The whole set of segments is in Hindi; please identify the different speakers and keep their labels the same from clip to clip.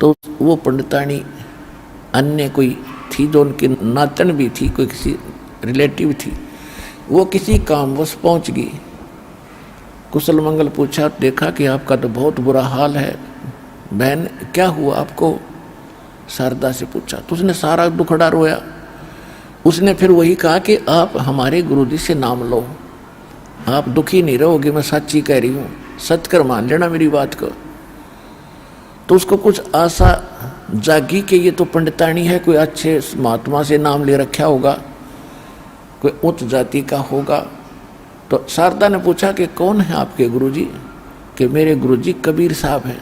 Speaker 1: तो वो पंडितानी अन्य कोई थी जो उनकी नातन भी थी, कोई किसी रिलेटिव थी, वो किसी कामवश पहुंच गई। कुशल मंगल पूछा, देखा कि आपका तो बहुत बुरा हाल है, बहन क्या हुआ आपको? शारदा से पूछा तो उसने सारा दुखड़ा रोया। उसने फिर वही कहा कि आप हमारे गुरुजी से नाम लो, आप दुखी नहीं रहोगे, मैं सच्ची कह रही हूँ, सच कर मान लेना मेरी बात को। तो उसको कुछ आशा जागी कि ये तो पंडितानी है, कोई अच्छे महात्मा से नाम ले रखा होगा, कोई उच्च जाति का होगा। तो शारदा ने पूछा कि कौन है आपके गुरुजी? कि मेरे गुरुजी कबीर साहब हैं।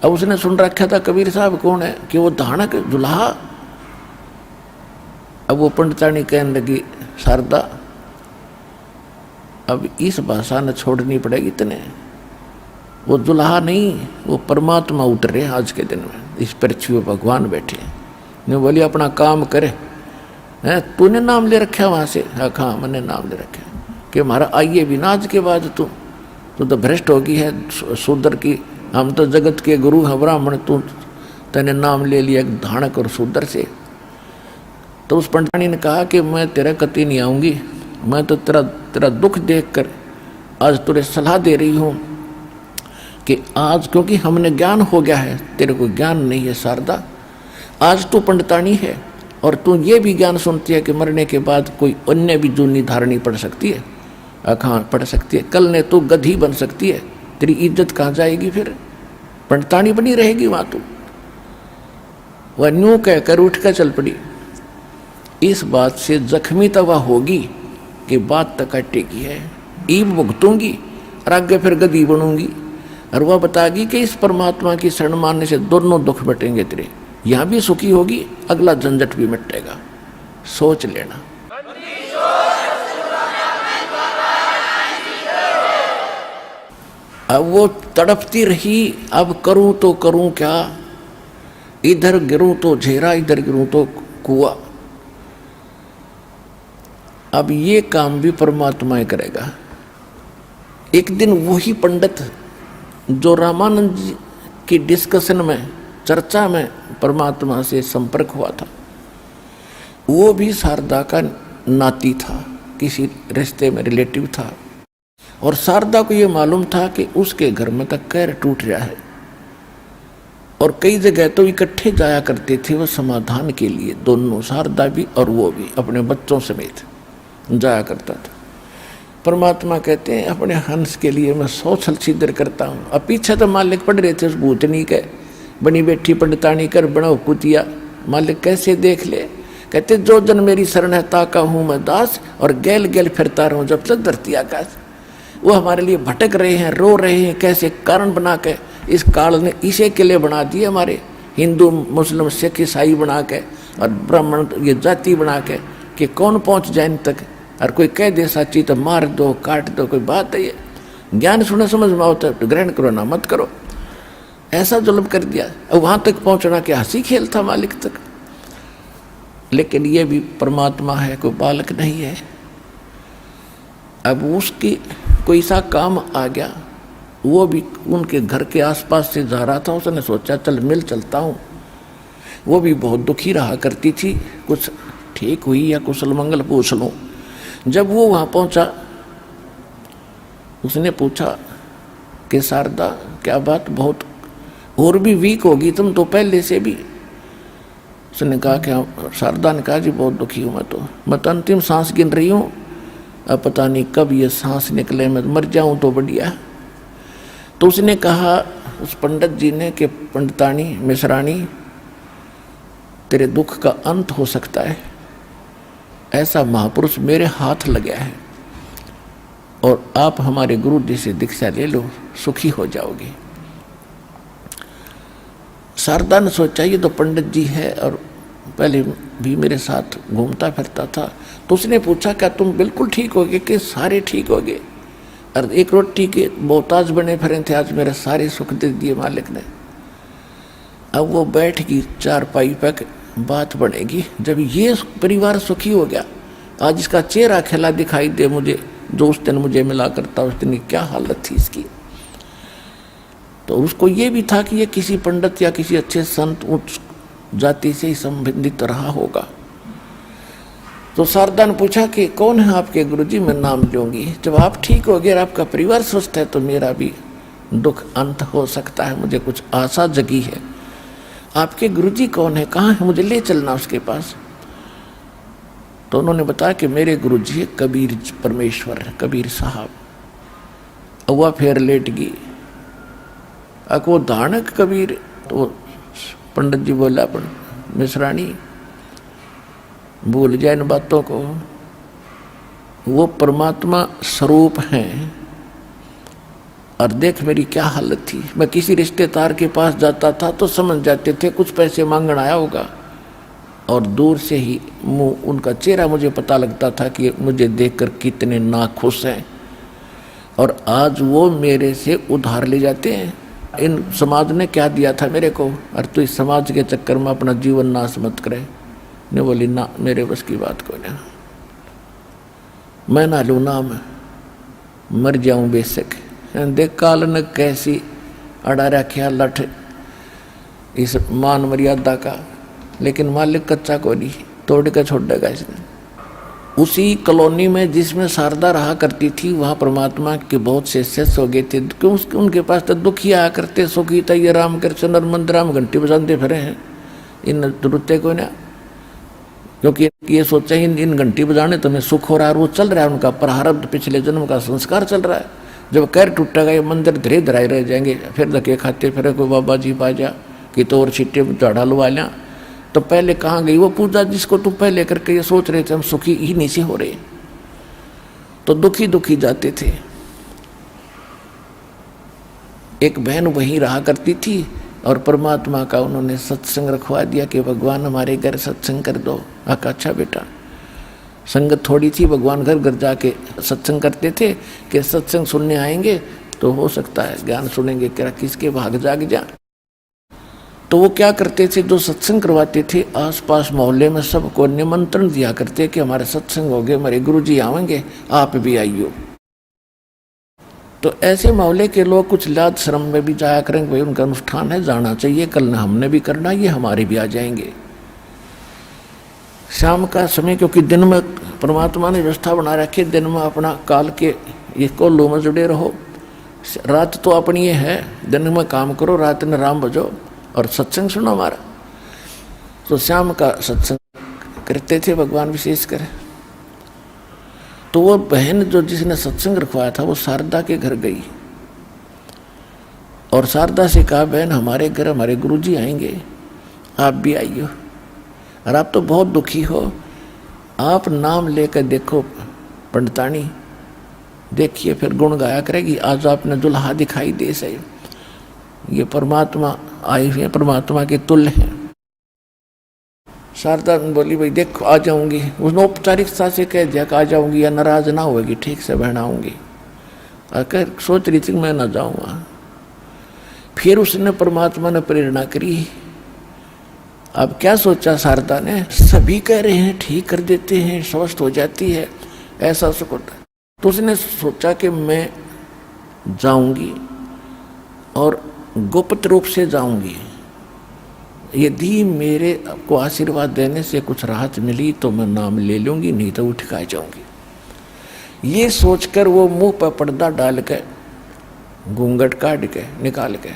Speaker 1: अब उसने सुन रखा था कबीर साहब कौन है, कि वो धानक दुल्हा। अब वो पंडितानी कहने लगी, शारदा अब इस भाषा न छोड़नी पड़ेगी तने, वो दुल्हा नहीं, वो परमात्मा उतरे आज के दिन में, इस पृथ्वी पर भगवान बैठे। ने बोली अपना काम करे, है तूने नाम ले रखा वहाँ से? हाँ मैंने नाम ले रखा कि हमारा आइए भी ना आज के बाद, तू तो भ्रष्ट होगी है शूद्र की, हम तो जगत के गुरु हैं ब्राह्मण, तू तेने नाम ले लिया धानक और शूद्र से। तो उस पंडितानी ने कहा कि मैं तेरा कति नहीं आऊँगी, मैं तो तेरा दुख देखकर आज तुझे सलाह दे रही हूँ कि आज, क्योंकि हमने ज्ञान हो गया है, तेरे को ज्ञान नहीं है शारदा। आज तू पंडितानी है और तू ये भी ज्ञान सुनती है कि मरने के बाद कोई अन्य भी जूनी धारणी पड़ सकती है, हाँ पड़ सकती है, कल ने तू गधी बन सकती है, तेरी इज्जत कहाँ जाएगी? फिर पंडितानी बनी रहेगी वहाँ तू। वह न्यू कहकर उठ कर चल पड़ी। इस बात से जख्मी तो वह होगी कि बात तक कटेगी है, ईब भुगतूंगी और आगे फिर गधी बनूंगी, और वह बताएगी कि इस परमात्मा की शरण मानने से दोनों दुख मिटेंगे तेरे, यहाँ भी सुखी होगी, अगला झंझट भी मिटेगा, सोच लेना। अब वो तड़पती रही, अब करूं तो करूं क्या, इधर गिरूं तो झेरा, इधर गिरूं तो कुआं। अब ये काम भी परमात्मा ही करेगा। एक दिन वही पंडित जो रामानंद जी की डिस्कशन में, चर्चा में परमात्मा से संपर्क हुआ था, वो भी शारदा का नाती था, किसी रिश्ते में रिलेटिव था, और शारदा को ये मालूम था कि उसके घर में तक कहर टूट रहा है, और कई जगह तो इकट्ठे जाया करते थे वो समाधान के लिए, दोनों शारदा भी और वो भी अपने बच्चों समेत जाया करता था। परमात्मा कहते हैं अपने हंस के लिए मैं 100 छल छिद्र करता हूँ। अब पीछे तो मालिक पढ़ रहे थे उस भूतनी के, बनी बैठी पंडितानी कर बनाओ कुतिया, मालिक कैसे देख ले। कहते जो जन मेरी शरण है ताका हूँ मैं दास, और गैल गैल फिरता रहूँ जब तक धरती आकाश। वो हमारे लिए भटक रहे हैं, रो रहे हैं, कैसे कारण बना के इस काल ने इसे के लिए बना दिए, हमारे हिंदू मुस्लिम सिख ईसाई बना के और ब्राह्मण ये जाति बना के कि कौन पहुँच जाए इन तक, और कोई कह दे सच्ची तो मार दो काट दो, कोई बात है ये? ज्ञान सुने समझ में आओ तो ग्रहण करो ना मत करो, ऐसा जुल्म कर दिया। अब वहाँ तक पहुँचना क्या हंसी खेल था मालिक तक। लेकिन ये भी परमात्मा है, कोई बालक नहीं है। अब उसकी कोई सा काम आ गया, वो भी उनके घर के आसपास से जा रहा था, उसने सोचा चल मिल चलता हूँ। वो भी बहुत दुखी रहा करती थी, कुछ ठीक हुई या कुशल मंगल पूछ लूँ। जब वो वहाँ पहुँचा, उसने पूछा कि शारदा क्या बात, बहुत और भी वीक होगी तुम तो पहले से भी। उसने कहा कि शारदा ने कहा जी बहुत दुखी हूँ मैं तो अंतिम सांस गिन रही हूँ, अब पता नहीं कब ये सांस निकले, मैं मर जाऊँ तो बढ़िया। तो उसने कहा उस पंडित जी ने कि पंडितानी मिश्रानी तेरे दुख का अंत हो सकता है, ऐसा महापुरुष मेरे हाथ लगा है, और आप हमारे गुरु जी से दीक्षा ले लो, सुखी हो जाओगे। शारदा ने सोचा ये तो पंडित जी है और पहले भी मेरे साथ घूमता फिरता था। तो उसने पूछा क्या तुम बिल्कुल ठीक होगे कि सारे ठीक होगे? और एक रोटी के मोहताज बने फिरे थे, आज मेरे सारे सुख दे दिए मालिक ने। अब वो बैठ गई चारपाई पर, बात बनेगी जब ये परिवार सुखी हो गया, आज इसका चेहरा खिला दिखाई दे मुझे, जो उस दिन मुझे मिला करता उस दिन क्या हालत थी इसकी। तो उसको ये भी था कि ये किसी पंडित या किसी अच्छे संत उच्च जाति से ही संबंधित रहा होगा। तो शारदा ने पूछा कि कौन है आपके गुरुजी, मैं नाम लूंगी। जब आप ठीक हो गए, आपका परिवार स्वस्थ है, तो मेरा भी दुख अंत हो सकता है, मुझे कुछ आशा जगी है। आपके गुरुजी कौन है, कहाँ है, मुझे ले चलना उसके पास। तो उन्होंने बताया कि मेरे गुरुजी है कबीर परमेश्वर, कबीर साहब। वह फिर लेट गई। वो दानक कबीर। तो पंडित जी बोला, मिश्राणी भूल जाए इन बातों को, वो परमात्मा स्वरूप हैं। और देख मेरी क्या हालत थी, मैं किसी रिश्तेदार के पास जाता था तो समझ जाते थे कुछ पैसे मांगने आया होगा, और दूर से ही मुंह उनका चेहरा मुझे पता लगता था कि मुझे देखकर कितने नाखुश हैं। और आज वो मेरे से उधार ले जाते हैं। इन समाज ने क्या दिया था मेरे को, और तू इस समाज के चक्कर में अपना जीवन नाश मत करे। ने बोली ना, मेरे बस की बात को ना, मैं ना लूँ नाम, मर जाऊं बेशक। देख काल ने कैसी अड़ा रखा लठ इस मान मर्यादा का, लेकिन मालिक कच्चा को नहीं, तोड़ के छोड़ देगा इसने। उसी कॉलोनी में जिसमें शारदा रहा करती थी, वहाँ परमात्मा के बहुत से शिष्य हो गए थे। क्यों, उनके पास तो दुखी आया करते, सुखी था ये राम कृष्ण और मंदिर राम घंटी बजाते फिरे हैं इन रुते को ना, क्योंकि ये सोचा ही इन घंटी बजाने तो मैं सुख हो रहा है। वो चल रहा है उनका प्रारब्ध, पिछले जन्म का संस्कार चल रहा है। जब कैर टूटेगा ये मंदिर धीरे धराए रह जाएंगे, फिर धक्के खाते फिर कोई बाबा जी पा जा कि तो और छिट्टे चढ़ा लुवा लिया। तो पहले कहाँ गई वो पूजा जिसको तुम पहले करके ये सोच रहे थे हम सुखी ही नहीं से हो रहे, तो दुखी दुखी जाते थे। एक बहन वहीं रहा करती थी और परमात्मा का उन्होंने सत्संग रखवा दिया कि भगवान हमारे घर सत्संग कर दो। आका अच्छा बेटा, संगत थोड़ी थी, भगवान घर घर जाके सत्संग करते थे कि सत्संग सुनने आएंगे तो हो सकता है ज्ञान सुनेंगे, क्या किसके भाग जाग जा। तो वो क्या करते थे, जो सत्संग करवाते थे आसपास मोहल्ले में सबको निमंत्रण दिया करते कि हमारे सत्संग हो गए, हमारे गुरुजी आवेंगे, आप भी आइयो। तो ऐसे मोहल्ले के लोग कुछ लाज शर्म में भी जाया करेंगे, भाई उनका अनुष्ठान है, जाना चाहिए, कल न हमने भी करना, ये हमारे भी आ जाएंगे। शाम का समय, क्योंकि दिन में परमात्मा ने व्यवस्था बना रखी, दिन में अपना काल के ये कोल्लू में जुड़े रहो, रात तो अपनी ये है, दिन में काम करो, रात में राम बजो और सत्संग सुनो हमारा। तो शाम का सत्संग करते थे भगवान विशेष कर। तो वो बहन जो जिसने सत्संग रखवाया था वो शारदा के घर गई और शारदा से कहा, बहन हमारे घर हमारे गुरुजी आएंगे, आप भी आइयो। और आप तो बहुत दुखी हो, आप नाम लेकर देखो पंडितानी, देखिए फिर गुण गाया करेगी। आज आपने दुल्हा दिखाई दे सही, ये परमात्मा आई हुई है, परमात्मा के तुल्य है। शारदा बोली, भाई देखो आ जाऊंगी। उसने औपचारिकता से कह दिया कि आ जाऊंगी, या नाराज ना होगी, ठीक से बहन आऊंगी। अगर सोच रही थी मैं ना जाऊंगा, फिर उसने परमात्मा ने प्रेरणा करी। अब क्या सोचा शारदा ने, सभी कह रहे हैं ठीक कर देते हैं, स्वस्थ हो जाती है, ऐसा सुख होता है। तो उसने सोचा कि मैं जाऊंगी और गुप्त रूप से जाऊंगी, यदि मेरे को आशीर्वाद देने से कुछ राहत मिली तो मैं नाम ले लूंगी, नहीं तो उठ कर जाऊंगी। ये सोचकर वो मुंह पर पर्दा डाल के घूंघट काट के निकाल के,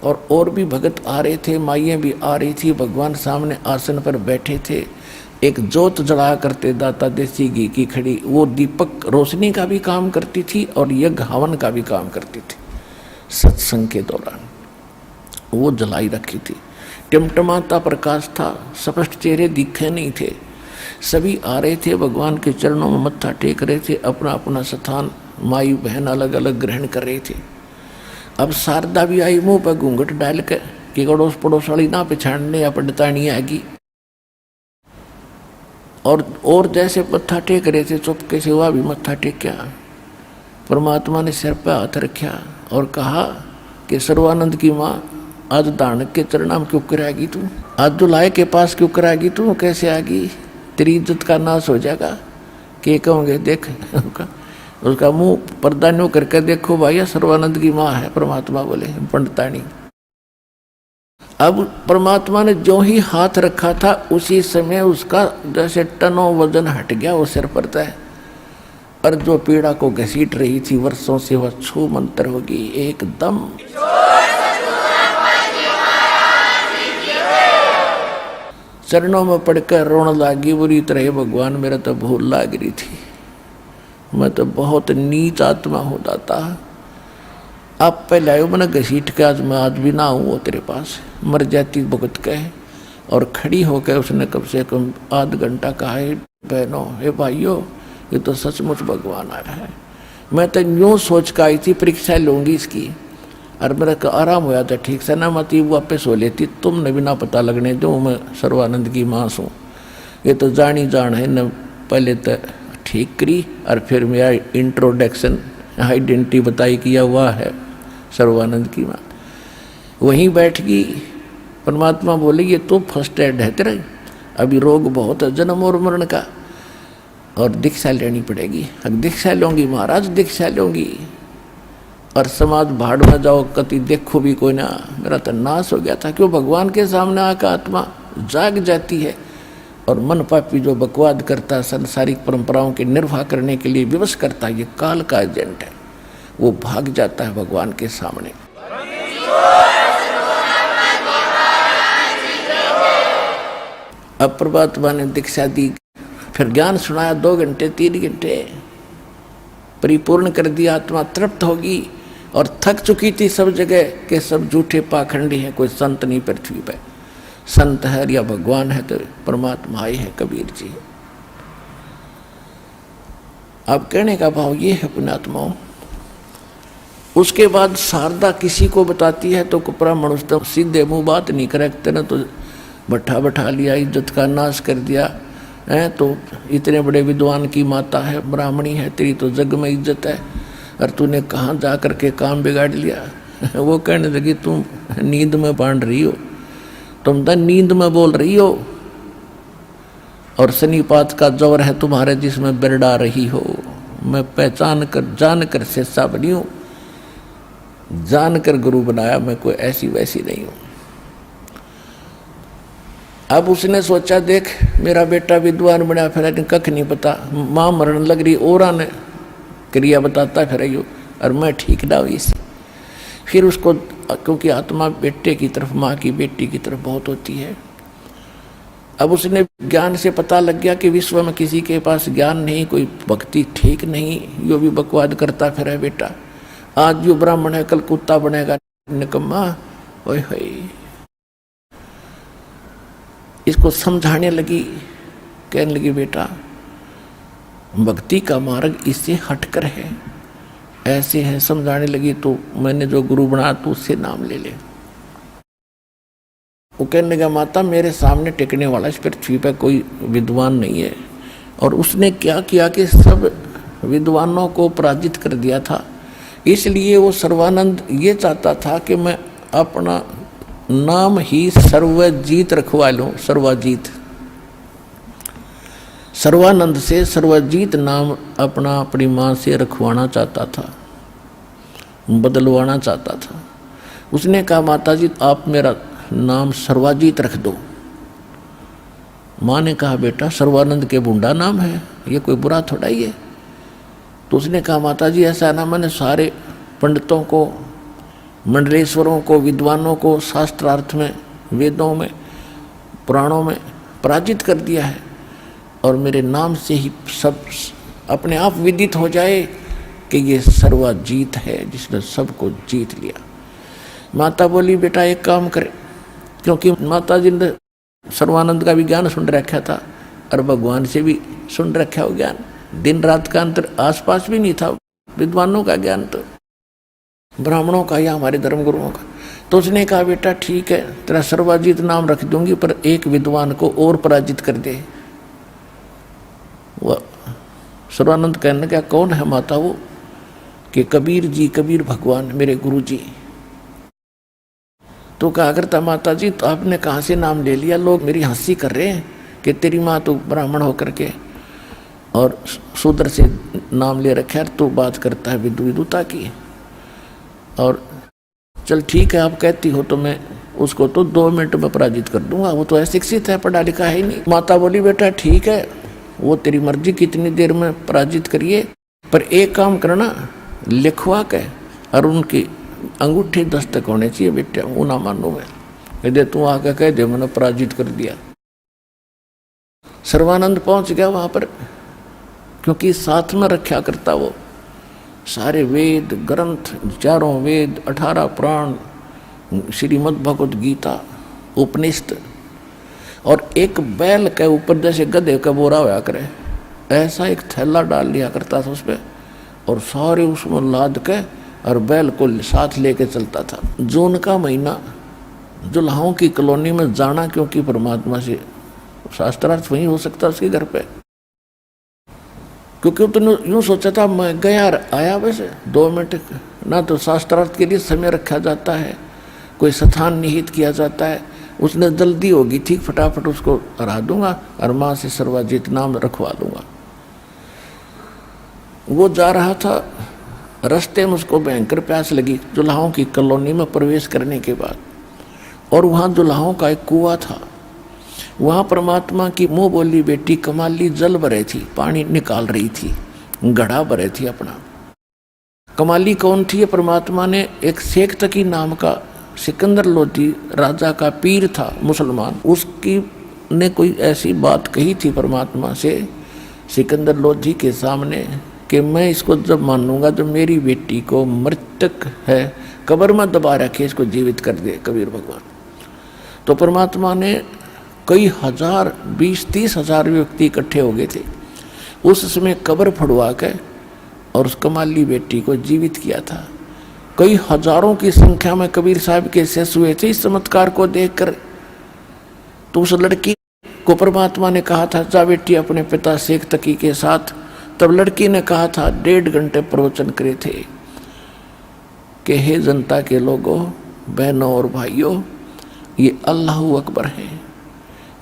Speaker 1: और भी भगत आ रहे थे, माइयाँ भी आ रही थी, भगवान सामने आसन पर बैठे थे। एक जोत जला करते दाता देसी घी की खड़ी, वो दीपक रोशनी का भी काम करती थी और यज्ञ हवन का भी काम करती थी। सत्संग के दौरान वो जलाई रखी थी, टिमटमाता प्रकाश था, स्पष्ट चेहरे दिखे नहीं थे। सभी आ रहे थे, भगवान के चरणों में मत्था टेक रहे थे, अपना अपना स्थान माई बहन अलग अलग ग्रहण कर रहे थे। अब शारदा भी आई मुंह पर घूंघट डाल कर कि अड़ोस पड़ोस वाली ना पहचानने या पंडितानी आएगी। और जैसे मत्था टेक रहे थे चुपके से वह भी मत्था टेका। परमात्मा ने सिर पर हाथ रखा और कहा कि सर्वानंद की माँ, आज दानक के चरणों में क्यों कराएगी तू, आज दुल्हाए के पास क्यों कराएगी तू, कैसे आएगी, तेरी इज्जत का नाश हो जाएगा। के कहोगे देख उसका मुंह पर्दा न्यू करके देखो भाई सर्वानंद की माँ है। परमात्मा बोले पंडितानी। अब परमात्मा ने जो ही हाथ रखा था उसी समय उसका जैसे टनों वजन हट गया वो सिर पर तय, और जो पीड़ा को घसीट रही थी वर्षों से वह छू मंतर होगी एकदम। चरणों में पड़कर रोने लागी बुरी तरह, भगवान मेरा तो भूल लाग रही थी, मैं तो बहुत नीच आत्मा हो जाता। आप पहले आयो मैंने घसीट के, आज मैं आज भी ना हूँ वो तेरे पास, मर जाती भुगत के। और खड़ी होकर उसने कम से कम आध घंटा कहा, है बहनों हे भाइयों ये तो सचमुच भगवान आया है। मैं तो यूँ सोच कर आई थी परीक्षा लूँगी इसकी, और मेरा आराम होया था ठीक से ना, मत वापस हो लेती, तुमने भी ना पता लगने दो मैं सर्वानंद की माँ हूँ। ये तो जान ही जान है न, पहले तो ठीक करी और फिर मेरा इंट्रोडक्शन आइडेंटिटी बताई किया हुआ है सर्वानंद की माँ। वहीं बैठ गई। परमात्मा बोले ये तो फर्स्ट एड है तेरा, अभी रोग बहुत है जन्म और मरण का, और दीक्षा लेनी पड़ेगी। अब दीक्षा लूँगी महाराज, दीक्षा लूँगी, और समाज भाड़ में जाओ कति देखो भी कोई ना। मेरा तो नाश हो गया था। क्यों भगवान के सामने आकर आत्मा जाग जाती है, और मन पापी जो बकवाद करता, सांसारिक परंपराओं के निर्वाह करने के लिए विवश करता, ये काल का एजेंट है, वो भाग जाता है भगवान के सामने। अब परमात्मा ने दीक्षा दी, फिर ज्ञान सुनाया 2 घंटे 3 घंटे, परिपूर्ण कर दिया। आत्मा तृप्त होगी, और थक चुकी थी सब जगह के सब झूठे पाखंडी हैं, कोई संत नहीं पृथ्वी पे। संत है या भगवान है तो परमात्मा ही है, कबीर जी। अब कहने का भाव ये है पुण्यात्माओं। उसके बाद शारदा किसी को बताती है तो ब्राह्मण उस तक सीधे मुंह बात नहीं करते ना, तो बैठा बैठा लिया, इज्जत का नाश कर दिया है। तो इतने बड़े विद्वान की माता है, ब्राह्मणी है, तेरी तो जग में इज्जत है, और तूने कहाँ जा कर के काम बिगाड़ लिया। वो कहने लगी तुम नींद में बांध रही हो, तुम तो नींद में बोल रही हो, और शनिपात का जोर है तुम्हारे जिसमें बिरडा रही हो। मैं पहचान कर जान कर शिष्या बनी हूँ, जान कर गुरु बनाया, मैं कोई ऐसी वैसी नहीं हूँ। अब उसने सोचा देख मेरा बेटा विद्वान बना, फिर कख नहीं पता, माँ मरण लग रही और ने क्रिया बताता फिर यो, और मैं ठीक ना हुई सी। फिर उसको, क्योंकि आत्मा बेटे की तरफ, माँ की बेटी की तरफ बहुत होती है। अब उसने ज्ञान से पता लग गया कि विश्व में किसी के पास ज्ञान नहीं, कोई भक्ति ठीक नहीं, यो भी बकवाद करता फिर है बेटा। आज जो ब्राह्मण है कल कुत्ता बनेगा, निकम्मा। ओए होए, इसको समझाने लगी, कहने लगी बेटा भक्ति का मार्ग इससे हटकर है, ऐसे है। समझाने लगी तो मैंने जो गुरु बनाया तो उससे नाम ले ले। वो कहने लगा माता मेरे सामने टिकने वाला इस पृथ्वी पर कोई विद्वान नहीं है। और उसने क्या किया कि सब विद्वानों को पराजित कर दिया था। इसलिए वो सर्वानंद ये चाहता था कि मैं अपना नाम ही सर्वजीत रखवा लूँ। सर्वजीत, सर्वानंद से सर्वजीत नाम अपना अपनी माँ से रखवाना चाहता था, बदलवाना चाहता था। उसने कहा माता जी आप मेरा नाम सर्वाजीत रख दो। माँ ने कहा बेटा सर्वानंद के बुंडा नाम है, ये कोई बुरा थोड़ा ही है। तो उसने कहा माता जी ऐसा ना, मैंने सारे पंडितों को, मंडलेश्वरों को, विद्वानों को शास्त्रार्थ में, वेदों में, पुराणों में पराजित कर दिया है, और मेरे नाम से ही सब अपने आप विदित हो जाए कि ये सर्वजीत है जिसने सबको जीत लिया। माता बोली बेटा एक काम करे, क्योंकि माता जी ने सर्वानंद का भी ज्ञान सुन रखा था और भगवान से भी सुन रखा हो ज्ञान। दिन रात का अंतर आसपास भी नहीं था विद्वानों का ज्ञान, तो ब्राह्मणों का या हमारे धर्म गुरुओं का। तो उसने कहा बेटा ठीक है तेरा सर्वजीत नाम रख दूंगी, पर एक विद्वान को और पराजित कर दे। वह सर्वानंद कहने लगा कौन है माता? वो कि कबीर जी, कबीर भगवान मेरे गुरु जी। तो कहा करता माता जी तो आपने कहाँ से नाम ले लिया? लोग मेरी हंसी कर रहे हैं कि तेरी माँ तो ब्राह्मण होकर के और शूद्र से नाम ले रखा है, तो बात करता है विदुता की। और चल ठीक है, आप कहती हो तो मैं उसको तो 2 मिनट में पराजित कर दूंगा, वो तो अशिक्षित है, पढ़ा लिखा है ही नहीं। माता बोली बेटा ठीक है, वो तेरी मर्जी, कितनी देर में पराजित करिए, पर एक काम करना, लिखवा के और उनकी अंगूठी दस्तक होने चाहिए बेटा, वो ना मानू मैं, कह दे तू आके कह दे मैंने पराजित कर दिया। सर्वानंद पहुंच गया वहां पर, क्योंकि साथ में रखा करता वो सारे वेद ग्रंथ, 4 वेद, 18 पुराण, श्रीमद् भगवत गीता, उपनिषद, और एक बैल के ऊपर जैसे गधे का बोरा होया करे ऐसा एक थैला डाल लिया करता था उस पर, और सारे उसमें लाद के और बैल को साथ लेके चलता था। जून का महीना जुल्हाओं की कॉलोनी में जाना, क्योंकि परमात्मा से शास्त्रार्थ वहीं हो सकता उसके घर पे, क्योंकि तुमने यूं सोचा था मैं गया आया, वैसे 2 मिनट ना तो शास्त्रार्थ के लिए समय रखा जाता है, कोई स्थान निहित किया जाता है, उसने जल्दी होगी ठीक फटाफट उसको हरा दूंगा और माँ से सर्वजित नाम रखवा दूंगा। वो जा रहा था, रास्ते में उसको भयंकर प्यास लगी जुल्हाओं की कॉलोनी में प्रवेश करने के बाद, और वहाँ जुल्हाओं का एक कुआं था, वहाँ परमात्मा की मुँह बोली बेटी कमाली जल भरे थी, पानी निकाल रही थी, घड़ा भरे थी अपना। कमाली कौन थी? परमात्मा ने एक शेख तकी नाम का सिकंदर लोधी राजा का पीर था मुसलमान, उसकी ने कोई ऐसी बात कही थी परमात्मा से सिकंदर लोधी के सामने कि मैं इसको जब मानूंगा तो मेरी बेटी को मृतक है कब्र में दबा रखे, इसको जीवित कर दे कबीर भगवान। तो परमात्मा ने कई हजार 20-30 हजार व्यक्ति इकट्ठे हो गए थे, उस समय कब्र फड़वा के और उस कमाली बेटी को जीवित किया था। कई हजारों की संख्या में कबीर साहब के शेष हुए थे इस चमत्कार को देखकर। तो उस लड़की को परमात्मा ने कहा था जा बेटी अपने पिता शेख तकी के साथ। तब लड़की ने कहा था 1.5 घंटे प्रवचन करे थे कि हे जनता के लोगों, बहनों और भाइयों, ये अल्लाह अकबर है।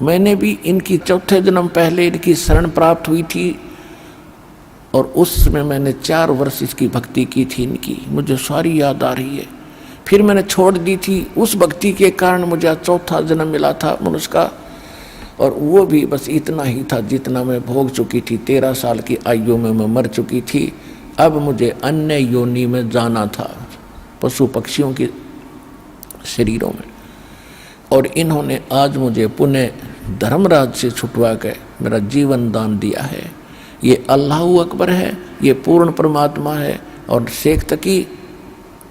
Speaker 1: मैंने भी इनकी 4थे जन्म पहले इनकी शरण प्राप्त हुई थी और उस समय मैंने 4 वर्ष इसकी भक्ति की थी इनकी, मुझे सारी याद आ रही है। फिर मैंने छोड़ दी थी, उस भक्ति के कारण मुझे 4था जन्म मिला था मनुष्य का, और वो भी बस इतना ही था जितना मैं भोग चुकी थी। 13 साल की आयु में मैं मर चुकी थी, अब मुझे अन्य योनि में जाना था, पशु पक्षियों के शरीरों में। और इन्होंने आज मुझे पुनः धर्मराज से छुटवा के मेरा जीवन दान दिया है। ये अल्लाह अकबर है, ये पूर्ण परमात्मा है। और शेख तकी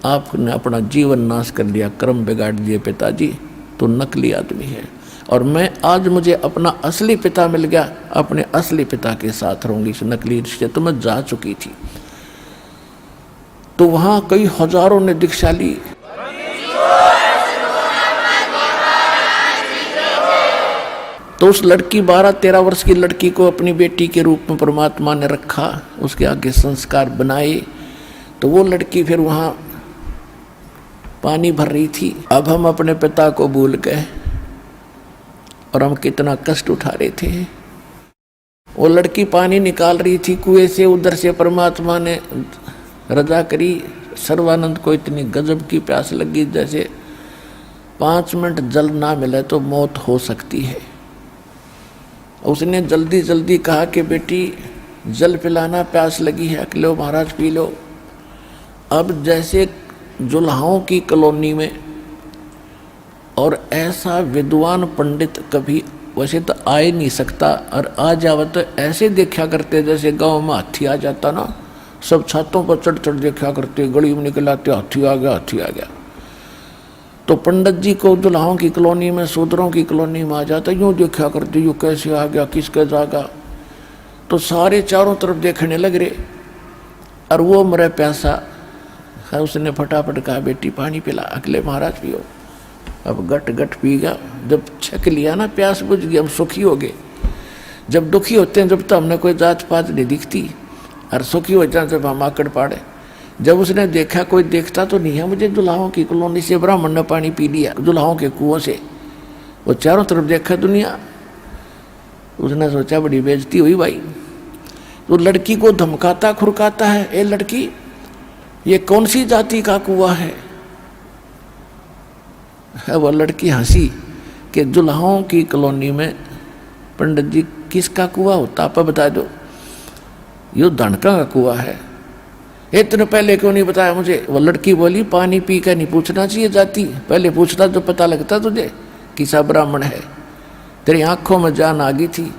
Speaker 1: आपने अपना जीवन नाश कर लिया, कर्म बिगाड़ दिए पिताजी, तो नकली आदमी है। और मैं आज मुझे अपना असली पिता मिल गया, अपने असली पिता के साथ रहूंगी, इस नकली रिश्ते तो मैं जा चुकी थी। तो वहां कई हजारों ने दीक्षा ली। तो उस लड़की 12-13 वर्ष की लड़की को अपनी बेटी के रूप में परमात्मा ने रखा, उसके आगे संस्कार बनाए। तो वो लड़की फिर वहाँ पानी भर रही थी। अब हम अपने पिता को भूल गए और हम कितना कष्ट उठा रहे थे। वो लड़की पानी निकाल रही थी कुएं से, उधर से परमात्मा ने रजा करी। सर्वानंद को इतनी गजब की प्यास लगी जैसे 5 मिनट जल ना मिले तो मौत हो सकती है। उसने जल्दी जल्दी कहा कि बेटी जल पिलाना, प्यास लगी है, लो महाराज पी लो। अब जैसे जुल्हाओं की कॉलोनी में, और ऐसा विद्वान पंडित कभी वैसे तो आ ही नहीं सकता, और आ जावे तो ऐसे देखा करते जैसे गांव में हाथी आ जाता ना, सब छतों पर चढ़ चढ़ देखा करते, गली में निकल आते हाथी आ गया, हाथी आ गया। तो पंडित जी को दुल्हाओं की कॉलोनी में, शूद्रों की कॉलोनी में आ जाता, यूँ देखा करते यूँ कैसे आ गया, किसके जागा। तो सारे चारों तरफ देखने लग रहे, और वो मरे प्यासा है। उसने फटाफट कहा बेटी पानी पिला, अगले महाराज पियो। अब गट गट पी गया। जब छक लिया ना, प्यास बुझ गई, हम सुखी हो गए। जब दुखी होते हैं जब तो हमने कोई जात पात नहीं दिखती, और सुखी हो जाए जब हम आकड़ पाड़े। जब उसने देखा कोई देखता तो नहीं है मुझे, दुल्हाओं की कॉलोनी से ब्राह्मण ने पानी पी लिया, दुल्हाओं के कुओं से। वो चारों तरफ देखा दुनिया, उसने सोचा बड़ी बेइज्जती हुई भाई। तो लड़की को धमकाता खुरकाता है, ए लड़की ये कौन सी जाति का कुआं है? वह लड़की हंसी कि जुल्हाओं की कॉलोनी में पंडित जी किसका कुआं होता, आप बता दो। यो धनका का कुआं है। इतने पहले क्यों नहीं बताया मुझे? वह लड़की बोली पानी पी कर नहीं पूछना चाहिए जाति, पहले पूछता तो पता लगता तुझे किसा ब्राह्मण है। तेरी आंखों में जान आ गई थी,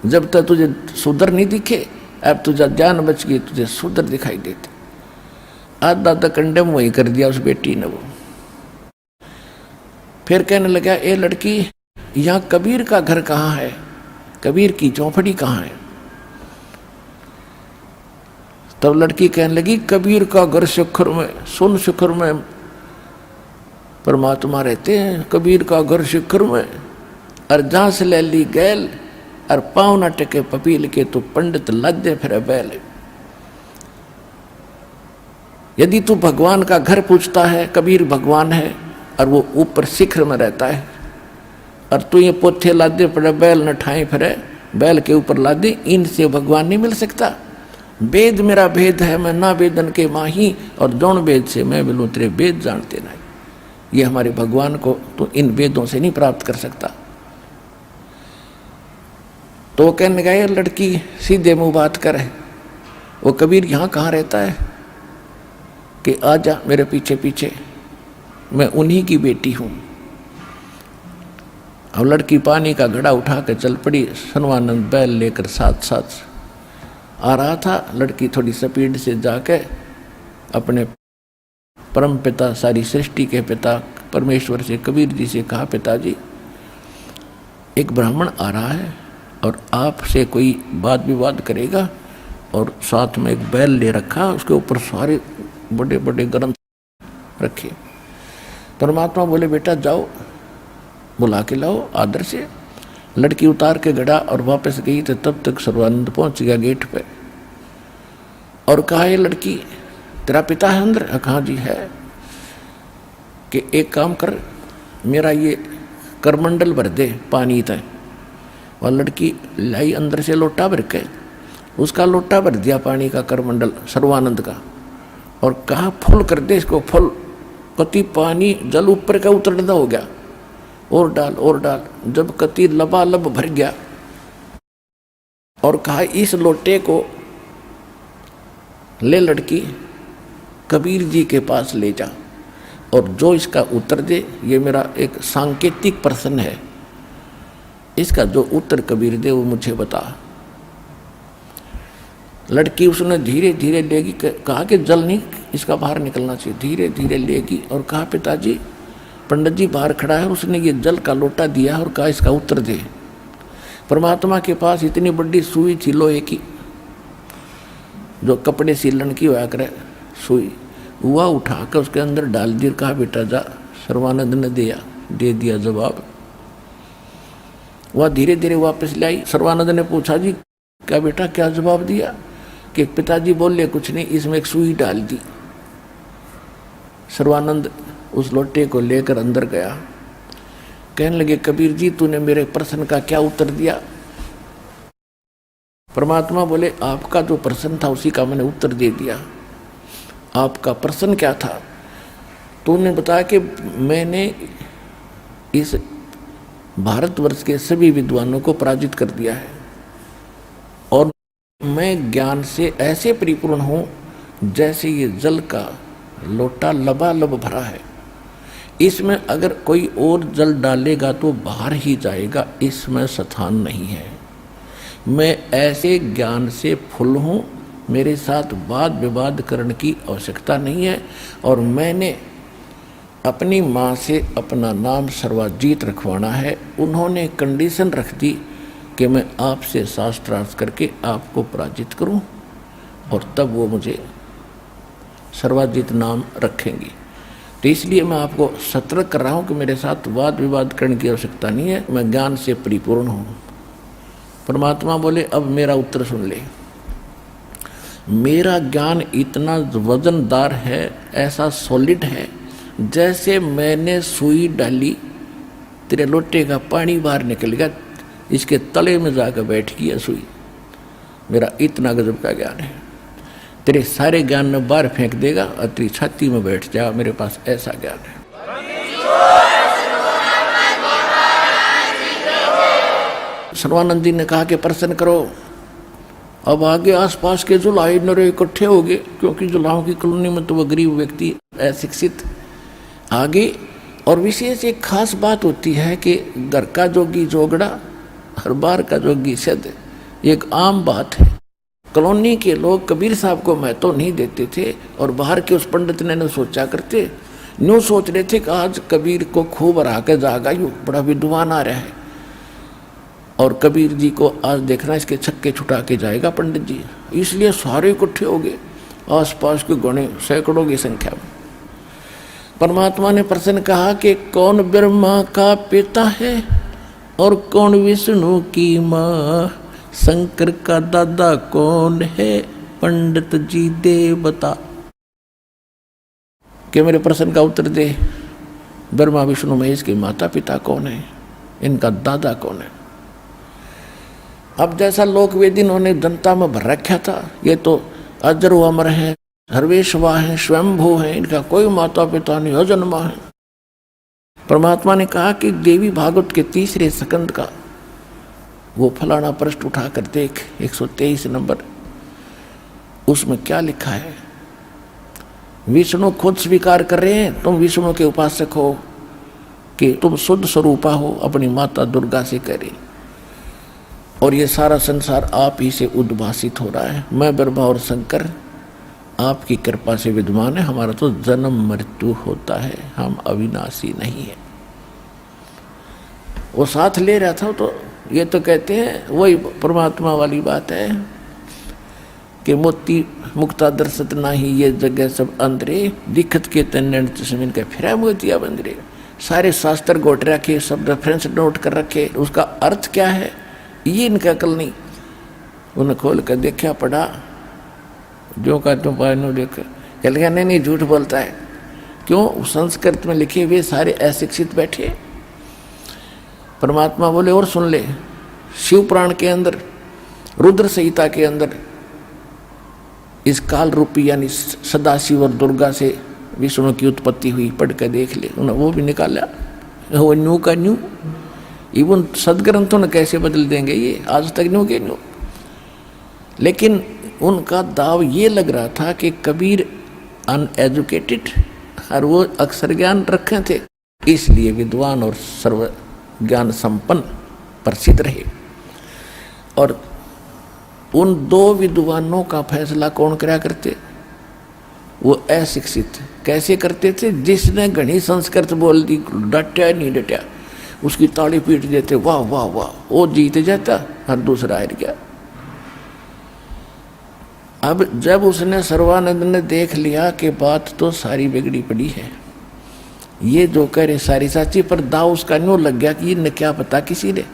Speaker 1: जब तक तुझे सुधर नहीं दिखे, अब तुझे जान बच गई, तुझे सुधर दिखाई देते। आधा तक कंडम वही कर दिया उस बेटी ने। वो फिर कहने लगा, ए लड़की यहाँ कबीर का घर कहाँ है? कबीर की चौपड़ी कहाँ है? तब लड़की कहने लगी, कबीर का घर शिखर में, सुन शिखर में परमात्मा रहते हैं। कबीर का घर शिखर में, और जहां से ले ली गैल, और पाँव न टके पपील के, तो पंडित लज्जे फिर बैल। यदि तू भगवान का घर पूछता है, कबीर भगवान है और वो ऊपर शिखर में रहता है, और तू ये पोथे लादे पड़े बैल न ठाए फिरे, बैल के ऊपर लादे, इनसे भगवान नहीं मिल सकता। वेद मेरा भेद है, मैं ना वेदन के माही, और जौन वेद से मैं मिलूं तेरे वेद जानते नहीं। ये हमारे भगवान को तो इन वेदों से नहीं प्राप्त कर सकता। तो वो कहने गए, लड़की सीधे मुंह बात करे, वो कबीर यहाँ कहाँ रहता है कि आ जा मेरे पीछे पीछे, मैं उन्हीं की बेटी हूँ। अब लड़की पानी का घड़ा उठा कर चल पड़ी, सर्वानंद बैल लेकर साथ साथ आ रहा था। लड़की थोड़ी स्पीड से जाके अपने परम पिता, सारी सृष्टि के पिता परमेश्वर से, कबीर जी से कहा, पिताजी एक ब्राह्मण आ रहा है और आपसे कोई वाद विवाद करेगा, और साथ में एक बैल ले रखा, उसके ऊपर सारे बड़े बड़े ग्रंथ रखे। परमात्मा बोले, बेटा जाओ बुला के लाओ आदर से। लड़की उतार के गड़ा और वापस गई, तो तब तक सर्वानंद पहुंच गया गेट पे और कहा, ये लड़की तेरा पिता है अंदर? कहा जी है। कि एक काम कर, मेरा ये करमंडल भर दे पानी तय। वह लड़की लाई अंदर से लोटा भर के, उसका लोटा भर दिया पानी का करमंडल सर्वानंद का, और कहा फुल कर दे इसको, फुल। कति पानी जल ऊपर का उतरना हो गया, और डाल और डाल। जब कति लबालब भर गया, और कहा इस लोटे को ले लड़की कबीर जी के पास ले जा, और जो इसका उत्तर दे, ये मेरा एक सांकेतिक प्रश्न है, इसका जो उत्तर कबीर दे वो मुझे बता। लड़की उसने धीरे धीरे लेगी, कहा कि जल नहीं इसका बाहर निकलना चाहिए, धीरे धीरे लेगी और कहा, पिताजी पंडित जी बाहर खड़ा है, उसने ये जल का लोटा दिया और कहा इसका उत्तर दे। परमात्मा के पास इतनी बड़ी सुई थी लोहे की, जो कपड़े सिलन की हुआ करे सुई, वह उठा कर उसके अंदर डाल दी, कहा बेटा जा। सर्वानंद ने दे दिया जवाब। वह धीरे धीरे वापस लाई। सर्वानंद ने पूछा, जी क्या बेटा क्या जवाब दिया? कि पिताजी बोले कुछ नहीं, इसमें एक सुई डाल दी। सर्वानंद उस लोटे को लेकर अंदर गया। कहने लगे, कबीर जी तूने मेरे प्रश्न का क्या उत्तर दिया? परमात्मा बोले, आपका जो प्रश्न था उसी का मैंने उत्तर दे दिया। आपका प्रश्न क्या था? तूने बताया कि मैंने इस भारतवर्ष के सभी विद्वानों को पराजित कर दिया है, और मैं ज्ञान से ऐसे परिपूर्ण हूँ जैसे ये जल का लोटा लबालब भरा है। इसमें अगर कोई और जल डालेगा तो बाहर ही जाएगा, इसमें स्थान नहीं है। मैं ऐसे ज्ञान से फुल हूँ, मेरे साथ वाद विवाद करने की आवश्यकता नहीं है। और मैंने अपनी माँ से अपना नाम सर्वाजीत रखवाना है। उन्होंने कंडीशन रख दी कि मैं आपसे शास्त्रार्थ करके आपको पराजित करूं, और तब वो मुझे सर्वाजीत नाम रखेंगी। तो इसलिए मैं आपको सतर्क कर रहा हूं कि मेरे साथ वाद विवाद करने की आवश्यकता नहीं है, मैं ज्ञान से परिपूर्ण हूं। परमात्मा बोले, अब मेरा उत्तर सुन ले। मेरा ज्ञान इतना वजनदार है, ऐसा सॉलिड है, जैसे मैंने सुई डाली, तेरे लोटे का पानी बाहर निकल गया, इसके तले में जाकर बैठ गया सुई। मेरा इतना गजब का ज्ञान है, तेरे सारे ज्ञान में बाहर फेंक देगा और तेरी छाती में बैठ जा, मेरे पास ऐसा ज्ञान है। सर्वानंद जी ने कहा कि प्रसन्न करो। अब आगे आसपास के जुलाहे नरे इकट्ठे हो गए, क्योंकि जुलाहों की कॉलोनी में तो वो गरीब व्यक्ति अशिक्षित आगे। और विशेष एक खास बात होती है कि घर का जोगी जोगड़ा और बाहर का जोगी सद, एक आम बात है। कॉलोनी के लोग कबीर साहब को महत्व नहीं देते थे और बाहर के उस पंडित ने सोचा करते, न्यू सोच रहे थे कि आज कबीर को खूब हरा के जागा, यू बड़ा विद्वान आ रहा है और कबीर जी को आज देखना इसके छक्के छुटा के जाएगा पंडित जी। इसलिए सारे इकट्ठे हो गए, आसपास के गणे सैकड़ों की संख्या में। परमात्मा ने प्रश्न कहा कि कौन ब्रह्मा का पिता है और कौन विष्णु की माँ, शंकर का दादा कौन है, पंडित जी दे बता। कि मेरे प्रश्न का उत्तर दे, ब्रह्मा विष्णु महेश के माता पिता कौन है, इनका दादा कौन है। अब जैसा लोक वेद इन्होंने जनता में भर रखा था, ये तो अजर व अमर है, सर्वेश्वर है, स्वयंभू है, इनका कोई माता पिता नहीं, अजन्मा है। परमात्मा ने कहा कि देवी भागवत के 3 स्कंद का वो फलाना पृष्ठ उठा कर देख, 123 नंबर, उसमें क्या लिखा है। विष्णु खुद स्वीकार कर रहे हैं, तुम विष्णु के उपासक हो कि तुम शुद्ध स्वरूपा हो, अपनी माता दुर्गा से कह रही। और ये सारा संसार आप ही से उद्भासित हो रहा है। मैं ब्रह्मा और शंकर आपकी कृपा से विद्वान है, हमारा तो जन्म मृत्यु होता है, हम अविनाशी नहीं है। वो साथ ले रहा था, तो ये तो कहते हैं वही परमात्मा वाली बात है कि मोती मुक्ता दर्शत नाही ये जगह सब अंदरे, दिखत के तन चश्मिन के फिर मोतिया बंदरे। सारे शास्त्र गोट रखे, सब रेफरेंस नोट कर रखे, उसका अर्थ क्या है ये इनका अकल नहीं। उन्हें खोल कर देखा, पढ़ा, जो का तुम पानो देखा, कल गया नहीं झूठ बोलता है। क्यों? संस्कृत में लिखे हुए सारे अशिक्षित बैठे। परमात्मा बोले और सुन ले, शिव पुराण के अंदर, रुद्र संहिता के अंदर इस काल रूपी यानी सदाशिव और दुर्गा से विष्णु की उत्पत्ति हुई, पढ़ कर देख ले। उन्होंने वो भी निकाला, वो न्यू का न्यू। इवन सदग्रंथों ने कैसे बदल देंगे ये, आज तक न्यू के न्यू। लेकिन उनका दाव ये लग रहा था कि कबीर अनएजुकेटेड और वो अक्षर ज्ञान रखे थे, इसलिए विद्वान और सर्व ज्ञान संपन्न प्रसिद्ध रहे। और उन 2 विद्वानों का फैसला कौन करा करते? वो अशिक्षित कैसे करते थे? जिसने घनी संस्कृत बोल दी, डटा नहीं डटा, उसकी ताली पीट देते, वाह वाह वाह, वो जीत जाता और दूसरा हार गया। अब जब उसने सर्वानंद ने देख लिया कि बात तो सारी बिगड़ी पड़ी है, ये जो कह रहे सारी साची, पर दाव उसका न्यू लग गया कि ये क्या पता किसी ने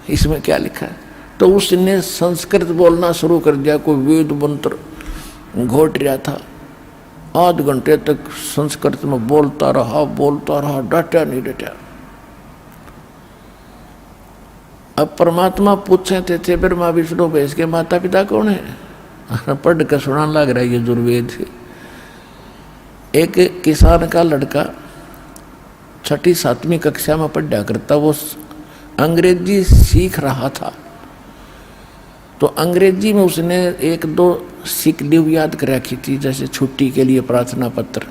Speaker 1: इसमें क्या लिखा है। तो उसने संस्कृत बोलना शुरू कर दिया, कोई वेद मंत्र घोट रहा था, आध घंटे तक संस्कृत में बोलता रहा, डटा नहीं डटा। अब परमात्मा पूछे थे ब्रह्मा विष्णु महेश के माता पिता कौन है? पढ़ कर सुनाने लग रहा है ये दुर्वेद है। एक किसान का लड़का 6ठी 7वीं कक्षा में पढ़ा करता, वो अंग्रेजी सीख रहा था। तो अंग्रेजी में उसने 1-2 सिक लीव याद कर रखी थी, जैसे छुट्टी के लिए प्रार्थना पत्र,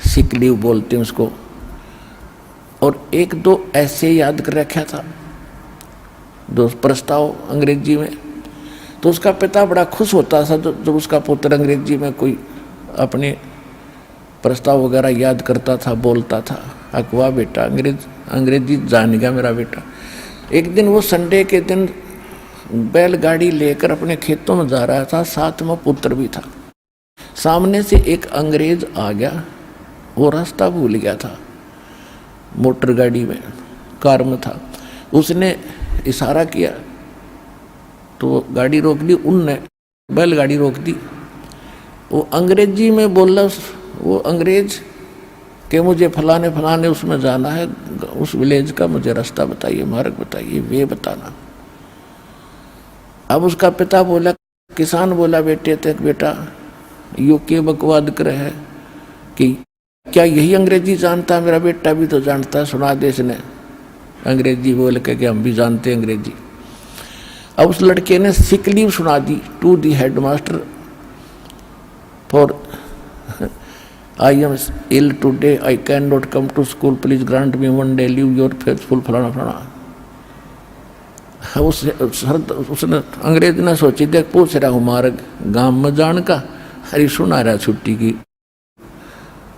Speaker 1: सिक लीव बोलते हैं उसको, और 1-2 ऐसे याद कर रखा था, 2 प्रस्ताव अंग्रेजी में। तो उसका पिता बड़ा खुश होता था जब उसका पुत्र अंग्रेजी में कोई अपने प्रस्ताव वगैरह याद करता था, बोलता था। अकवा बेटा अंग्रेजी जान गया मेरा बेटा। एक दिन वो संडे के दिन बैलगाड़ी लेकर अपने खेतों में जा रहा था, साथ में पुत्र भी था। सामने से एक अंग्रेज आ गया, वो रास्ता भूल गया था, मोटर गाड़ी में, कार में था। उसने इशारा किया तो गाड़ी रोक दी, उनने बैलगाड़ी रोक दी। वो अंग्रेजी में बोला, वो अंग्रेज कि मुझे फलाने फलाने उसमें जाना है, उस विलेज का मुझे रास्ता बताइए, मार्ग बताइए, वे बताना। अब उसका पिता बोला, किसान बोला बेटे तक, बेटा यो के बकवाद करे है कि क्या यही अंग्रेजी जानता? मेरा बेटा भी तो जानता है, सुना दे इसने अंग्रेजी बोल के कि हम भी जानते हैं अंग्रेजी। अब उस लड़के ने सिक लीव सुना दी to the headmaster for I am ill today, I can not come to school, please grant me one day leave, your faithful फलाना फलाना। उसने अंग्रेज ने सोची, देख पूछ रहा हूँ मार्ग गांव में जान का, हरी सुना रहा छुट्टी की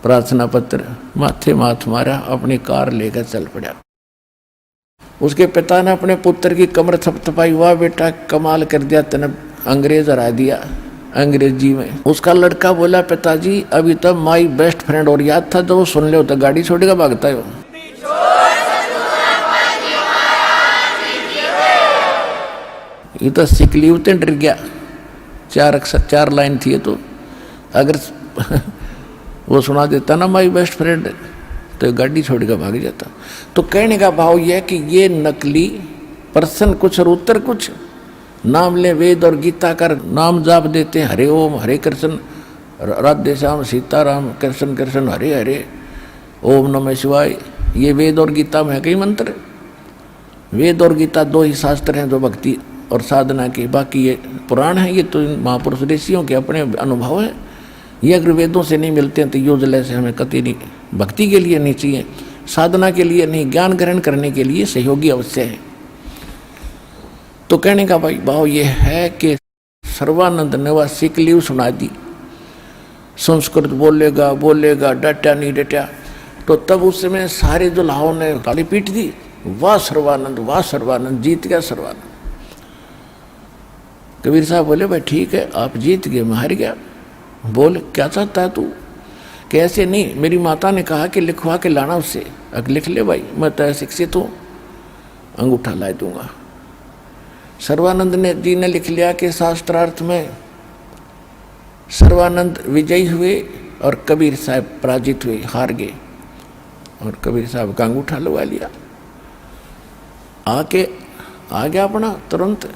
Speaker 1: प्रार्थना पत्र, माथे माथ मारा, अपनी कार लेकर चल पड़ा। उसके पिता ने अपने पुत्र की कमर थपथपाई, वाह बेटा कमाल कर दिया, तने अंग्रेज हरा दिया अंग्रेजी में। उसका लड़का बोला, पिताजी अभी तक माई बेस्ट फ्रेंड और याद था, जब वो सुन ले तो गाड़ी छोड़ेगा भागता है। ये तो सिक लीव ते डर गया, 4 लाइन थी तो अगर वो सुना देता ना माई बेस्ट फ्रेंड तो गाड़ी छोड़ कर भाग जाता। तो कहने का भाव यह कि ये नकली प्रश्न कुछ और उत्तर कुछ, नाम ले वेद और गीता का नाम जाप देते हैं, हरे ओम हरे कृष्ण राधे श्याम सीताराम कृष्ण कृष्ण हरे हरे ओम नमः शिवाय। ये वेद और गीता में है कई मंत्र। वेद और गीता 2 ही शास्त्र हैं जो भक्ति और साधना के, बाकी ये पुराण है, ये तो महापुरुष ऋषियों के अपने अनुभव है। ये अगर वेदों से नहीं मिलते हैं तो यूजलेस है, हमें कतई नहीं, भक्ति के लिए नहीं चाहिए, साधना के लिए नहीं, ज्ञान ग्रहण करने के लिए सहयोगी अवश्य है। तो कहने का भाव ये है कि सर्वानंद ने वह सिक लीव सुना दी, संस्कृत बोलेगा बोलेगा, डटा नहीं डटा। तो तब उस समय सारे दुल्हाओं ने ताली पीट दी, वाह सर्वानंद, जीत गया सर्वानंद। कबीर साहब बोले, भाई ठीक है आप जीत गए, मैं हार गया, बोल क्या चाहता है तू? कैसे नहीं, मेरी माता ने कहा कि लिखवा के लाना उससे। अब लिख ले भाई, मैं तो शिक्षित हूँ, अंगूठा ला दूंगा। सर्वानंद जी ने लिख लिया कि शास्त्रार्थ में सर्वानंद विजयी हुए और कबीर साहब पराजित हुए, हार गए, और कबीर साहब का अंगूठा लगा लिया। आके आ गया अपना तुरंत।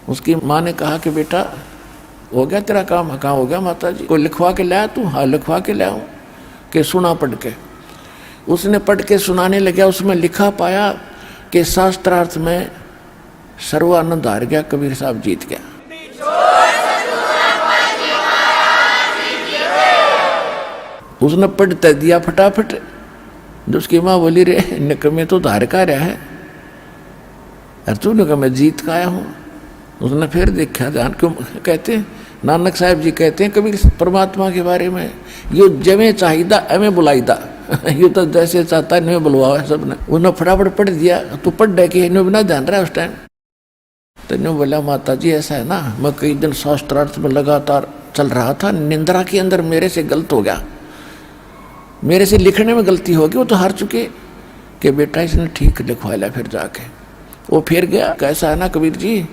Speaker 1: उसकी माँ ने कहा कि बेटा हो गया तेरा काम? कहाँ हो गया माता जी? कोई लिखवा के लाया तू? हाँ लिखवा के लाया हूँ। कि सुना पढ़ के। उसने पढ़ के सुनाने लगा, उसमें लिखा पाया कि शास्त्रार्थ में सर्वानंद हार गया, कबीर साहब जीत गया। उसने पढ़ते दिया फटाफट। जो उसकी माँ बोली, रे निकमे तो हार का रहा है, अरे तूने कहा मैं जीत का आया हूँ। उसने फिर देखा, ध्यान क्यों कहते हैं, नानक साहब जी कहते हैं कबीर परमात्मा के बारे में, यो जमे चाहिदा एवं बुलाईदा, ये तो जैसे चाहता है नहीं बुलवाया सबने। उन्होंने फटाफट पढ़ दिया। तू पढ़ रहे कि इन्होंने बिना ध्यान रहा उस टाइम। तो इन्होंने बोला, माता जी ऐसा है ना, मैं कई दिन शास्त्रार्थ में लगातार चल रहा था, निंद्रा के अंदर मेरे से गलत हो गया, मेरे से लिखने में गलती होगी, वो तो हार चुके। कि बेटा इसने ठीक लिखवा लिया। फिर जाके वो फिर गया, कैसा है ना कबीर जी,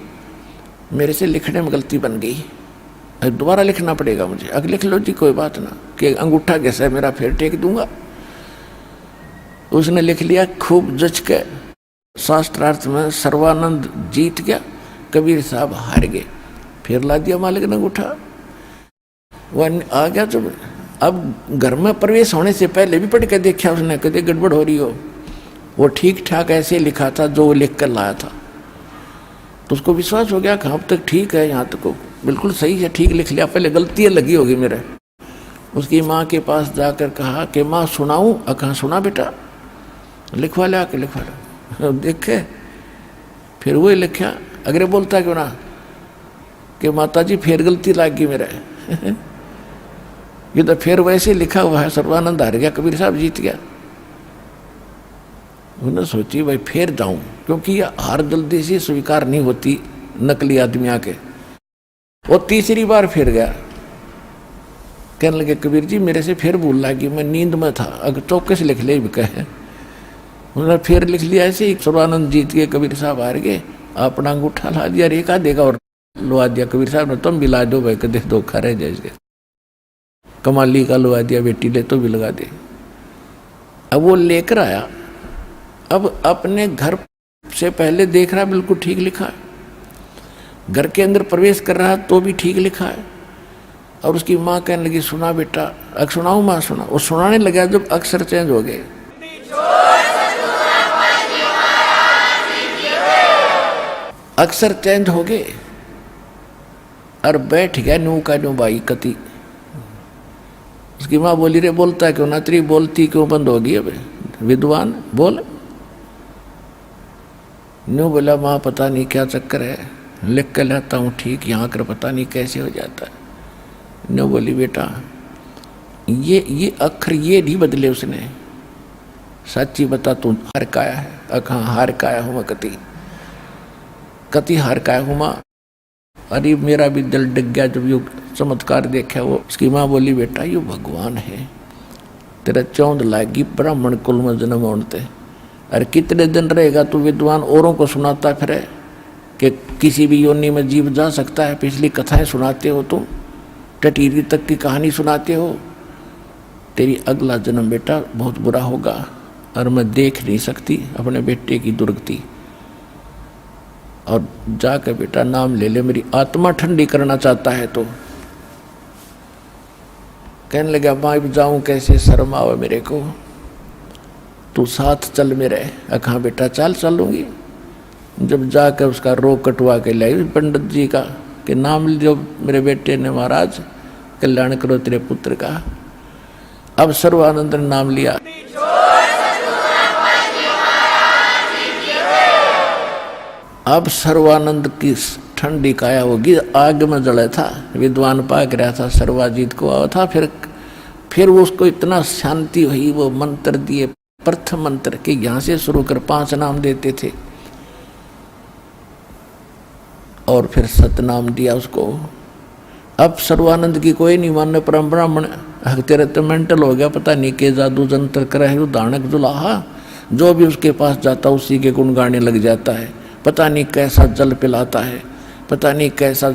Speaker 1: मेरे से लिखने में गलती बन गई, दोबारा लिखना पड़ेगा मुझे। अगर लिख लो जी कोई बात ना, कि अंगूठा कैसा है मेरा, फिर टेक दूंगा। उसने लिख लिया खूब जच के। शास्त्रार्थ में सर्वानंद जीत गया, कबीर साहब हार गए। फिर ला दिया मालिक ने अंगूठा। वह आ गया। तो अब घर में प्रवेश होने से पहले भी पढ़ के देखा उसने, कभी गड़बड़ हो रही हो। वो ठीक ठाक ऐसे लिखा था जो वो लिख कर लाया था। तो उसको विश्वास हो गया कि अब तक ठीक है, यहाँ तक बिल्कुल सही है, ठीक लिख लिया, पहले गलतियाँ लगी होगी मेरे। उसकी माँ के पास जाकर कहा कि माँ सुनाऊँ? कहाँ सुना बेटा, लिखवा लिया के लिखवा लिया। देखे फिर वही लिखा। अगर बोलता क्यों ना कि माता जी फिर गलती लग गई मेरे ये तो फिर वैसे लिखा हुआ है, सर्वानंद हार गया, कबीर साहब जीत गया। उन्होंने सोची भाई फिर जाऊं, क्योंकि ये हार जल्दी से स्वीकार नहीं होती नकली आदमी आके। वो तीसरी बार फिर गया। कहने लगे कबीर जी मेरे से फिर भूल लगी, मैं नींद में था, अगर चौके से लिख ले भी कहे। उन्होंने फिर लिख लिया ऐसे ही, सर्वानंद जीत गए, कबीर साहब हार गए। अपना अंगूठा ला दिया, रेखा देगा और लुआ दिया। कबीर साहब ने तुम भी ला दो भाई, कदे धोखा रह जाए। कमाली का लुआ दिया, बेटी ले तो भी लगा दे। अब वो लेकर आया, अब अपने घर से पहले देख रहा बिल्कुल ठीक लिखा है। घर के अंदर प्रवेश कर रहा तो भी ठीक लिखा है। और उसकी माँ कहने लगी सुना बेटा, सुनाऊं माँ सुना। वो सुनाने लगा जब अक्षर चेंज हो गए, अक्षर चेंज हो गए और बैठ गया न्यू का न्यू बाई कति। उसकी माँ बोली रे बोलता क्यों ना, तेरी बोलती क्यों बंद होगी अब, विद्वान बोल। न्यू बोला माँ पता नहीं क्या चक्कर है, लिख कर लाता हूँ ठीक, यहाँ कर पता नहीं कैसे हो जाता है। न्यू बोली बेटा ये अक्षर ये नहीं बदले उसने, सच्ची बता तू हार काया है। कहाँ हार काया हूँ मैं, कति हार काया हूँ माँ। अरे मेरा भी दिल डिग गया जब यो चमत्कार देखा वो। उसकी माँ बोली बेटा यो भगवान है, तेरा चौंध लागी ब्राह्मण कुल में जन्म होते। अरे कितने दिन रहेगा तू विद्वान औरों को सुनाता फिर कि किसी भी योनि में जीव जा सकता है। पिछली कथाएं सुनाते हो तुम, टटीरी तक की कहानी सुनाते हो। तेरी अगला जन्म बेटा बहुत बुरा होगा और मैं देख नहीं सकती अपने बेटे की दुर्गति। और जाकर बेटा नाम ले ले, मेरी आत्मा ठंडी करना चाहता है तो। कहने लगा माँ जाऊं कैसे, शर्म आवे मेरे को, तू साथ चल मेरे। कहाँ बेटा चल चलूंगी। जब जाकर उसका रोग कटवा के लाई पंडित जी का कि नाम जो मेरे बेटे ने महाराज कल्याण करो तेरे पुत्र का। अब सर्वानंद ने नाम लिया। अब सर्वानंद की ठंडी काया होगी, आग में जले था, विद्वान पाक रहा था, सर्वाजीत को आया था। फिर उसको इतना शांति हुई, वो मंत्र दिए, प्रथम मंत्र के यहाँ से शुरू कर 5 नाम देते थे और फिर सतनाम दिया उसको। अब सर्वानंद की कोई नहीं मानने, परम ब्राह्मण तेरे तो मेंटल हो गया, पता नहीं के जादू जंतर करे है, दानक दुलाहा। जो भी उसके पास जाता उसी के गुण गाने लग जाता है। पता नहीं कैसा जल पिलाता है, पता नहीं कैसा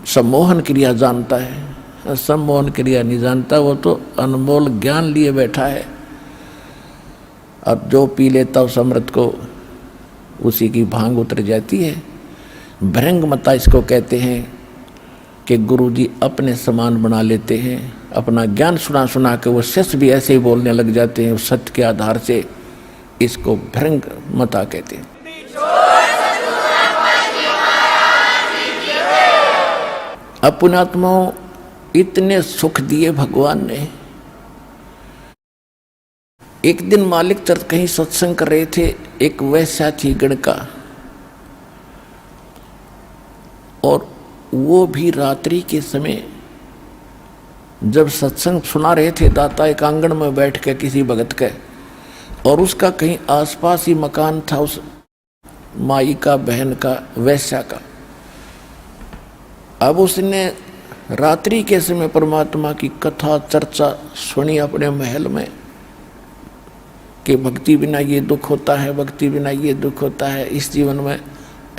Speaker 1: सम्मोहन क्रिया जानता है। सम्मोहन क्रिया नहीं जानता, वो तो अनमोल ज्ञान लिए बैठा है। अब जो पी लेता उस अमृत को उसी की भांग उतर जाती है। भृंग मता इसको कहते हैं कि गुरुजी अपने समान बना लेते हैं। अपना ज्ञान सुना सुना के वो शिष्य भी ऐसे ही बोलने लग जाते हैं उस सत्य के आधार से। इसको भृंग मता कहते हैं। अब पुण्यात्माओं इतने सुख दिए भगवान ने। एक दिन मालिक चर्च कहीं सत्संग कर रहे थे, एक वैश्या थी गण का, और वो भी रात्रि के समय जब सत्संग सुना रहे थे दाता एक आंगन में बैठ के किसी भगत के, और उसका कहीं आसपास ही मकान था उस माई का, बहन का, वैश्या का। अब उसने रात्रि के समय परमात्मा की कथा चर्चा सुनी अपने महल में कि भक्ति बिना ये दुख होता है, भक्ति बिना ये दुख होता है, इस जीवन में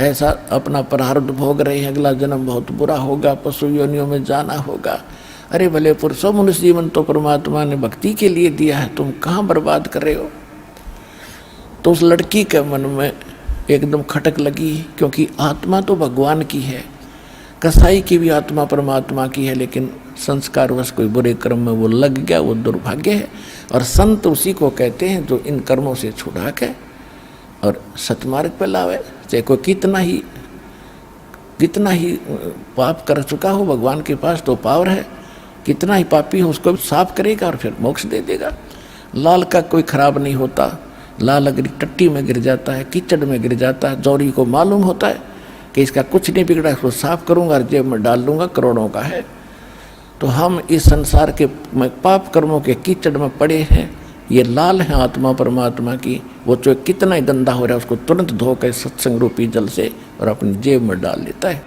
Speaker 1: ऐसा अपना प्रारब्ध भोग रहे हैं, अगला जन्म बहुत बुरा होगा, पशु योनियों में जाना होगा। अरे भले पुरुषों, मनुष्य जीवन तो परमात्मा ने भक्ति के लिए दिया है, तुम कहाँ बर्बाद कर रहे हो। तो उस लड़की के मन में एकदम खटक लगी, क्योंकि आत्मा तो भगवान की है, कसाई की भी आत्मा परमात्मा की है, लेकिन संस्कारवश कोई बुरे कर्म में वो लग गया, वो दुर्भाग्य है। और संत उसी को कहते हैं जो इन कर्मों से छुड़ा के और सतमार्ग पर लावे। चाहे कोई कितना ही पाप कर चुका हो, भगवान के पास तो पावर है, कितना ही पापी हो उसको साफ करेगा और फिर मोक्ष दे देगा। लाल का कोई खराब नहीं होता। लाल अगर टट्टी में गिर जाता है, कीचड़ में गिर जाता है, जौहरी को मालूम होता है कि इसका कुछ नहीं बिगड़ा, इसको साफ करूंगा और जेब में डाल लूंगा, करोड़ों का है। तो हम इस संसार के पाप कर्मों के कीचड़ में पड़े हैं। ये लाल है आत्मा परमात्मा की, वो जो कितना ही गंदा हो रहा है उसको तुरंत धो कर सत्संग रूपी जल से और अपनी जेब में डाल लेता है।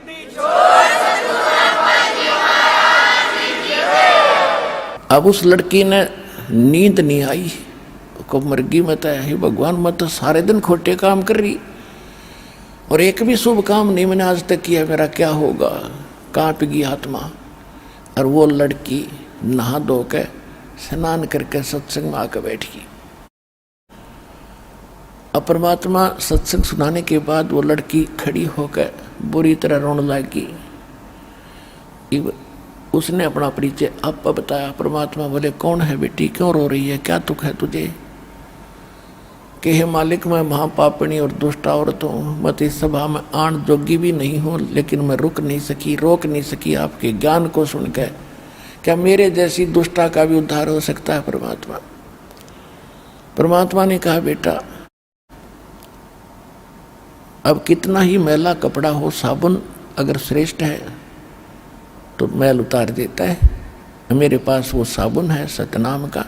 Speaker 1: अब उस लड़की ने नींद नहीं आई, को मर्गी मत है, भगवान मत सारे दिन खोटे काम कर रही और एक भी शुभ काम नहीं मैंने आज तक किया, मेरा क्या होगा। कांप गई आत्मा। और वो लड़की नहा धो के स्नान करके सत्संग में आकर बैठ गई। अब परमात्मा सत्संग सुनाने के बाद वो लड़की खड़ी होकर बुरी तरह रोने लगी। उसने अपना परिचय आप बताया। परमात्मा बोले कौन है बेटी, क्यों रो रही है, क्या दुख है तुझे? कि हे मालिक, मैं महापापणी और दुष्ट औरत हूँ, मैं इस सभा में आन जोगी भी नहीं हूँ, लेकिन मैं रोक नहीं सकी आपके ज्ञान को सुनकर। क्या मेरे जैसी दुष्टा का भी उद्धार हो सकता है? परमात्मा ने कहा बेटा, अब कितना ही मैला कपड़ा हो, साबुन अगर श्रेष्ठ है तो मैल उतार देता है। मेरे पास वो साबुन है सतनाम का।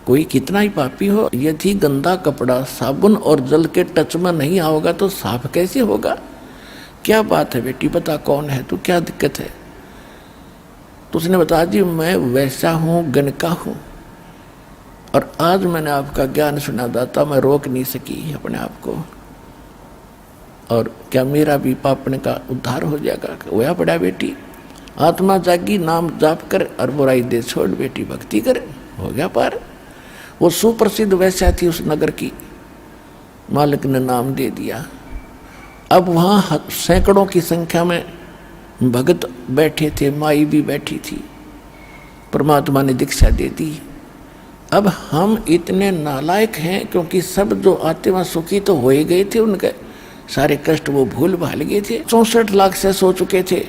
Speaker 1: कोई कितना ही पापी हो, यदि गंदा कपड़ा साबुन और जल के टच में नहीं आओगा तो साफ कैसे होगा? क्या बात है बेटी, बता कौन है तू, क्या दिक्कत है? तो उसने बताया जी मैं वैसा हूँ, गणका हूँ, और आज मैंने आपका ज्ञान सुना दाता, मैं रोक नहीं सकी अपने आप को, और क्या मेरा भी पापने का उद्धार हो जाएगा? होया पड़ा बेटी, आत्मा जागी, नाम जाप कर और बुराई दे छोड़ बेटी, भक्ति कर, हो गया पार। वो सुप्रसिद्ध वैश्या थी उस नगर की, मालिक ने नाम दे दिया। अब वहाँ सैकड़ों की संख्या में भगत बैठे थे, माई भी बैठी थी। परमात्मा ने दीक्षा दे दी। अब हम इतने नालायक हैं, क्योंकि सब जो आते वहाँ सुखी तो हो ही गए थे, उनके सारे कष्ट वो भूल भाल गए थे। 64 लाख से सो चुके थे,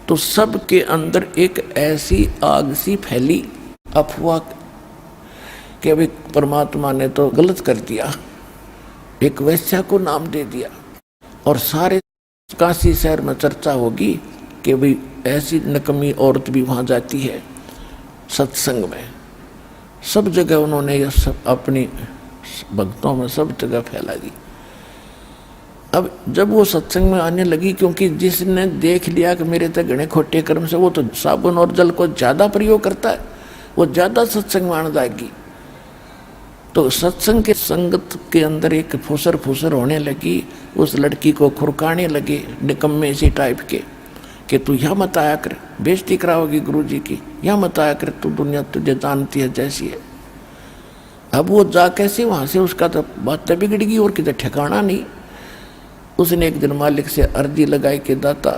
Speaker 1: तो सब के अंदर एक ऐसी आग सी फैली अफवाह कि अभी परमात्मा ने तो गलत कर दिया, एक वैश्या को नाम दे दिया, और सारे काशी शहर में चर्चा होगी कि भाई ऐसी नकमी औरत भी वहाँ जाती है सत्संग में। सब जगह उन्होंने ये सब अपनी भक्तों में सब जगह फैला दी। अब जब वो सत्संग में आने लगी, क्योंकि जिसने देख लिया कि मेरे तक घने खोटे कर्म से, वो तो साबुन और जल को ज़्यादा प्रयोग करता है, वो ज़्यादा सत्संग में आने जाएगी। तो सत्संग के संगत के अंदर एक फुसर होने लगी। उस लड़की को खुरकाने लगे निकम्मे सी टाइप के, कि तू यह मत आया कर, बेइज्जती कराओगी गुरु जी की, यह मत आया कर, तू दुनिया तुझे जानती है जैसी है। अब वो जा कैसे वहाँ से, उसका तो बात बिगड़ गई और किधर ठिकाना नहीं। उसने एक दिन मालिक से अर्जी लगाई कि दाता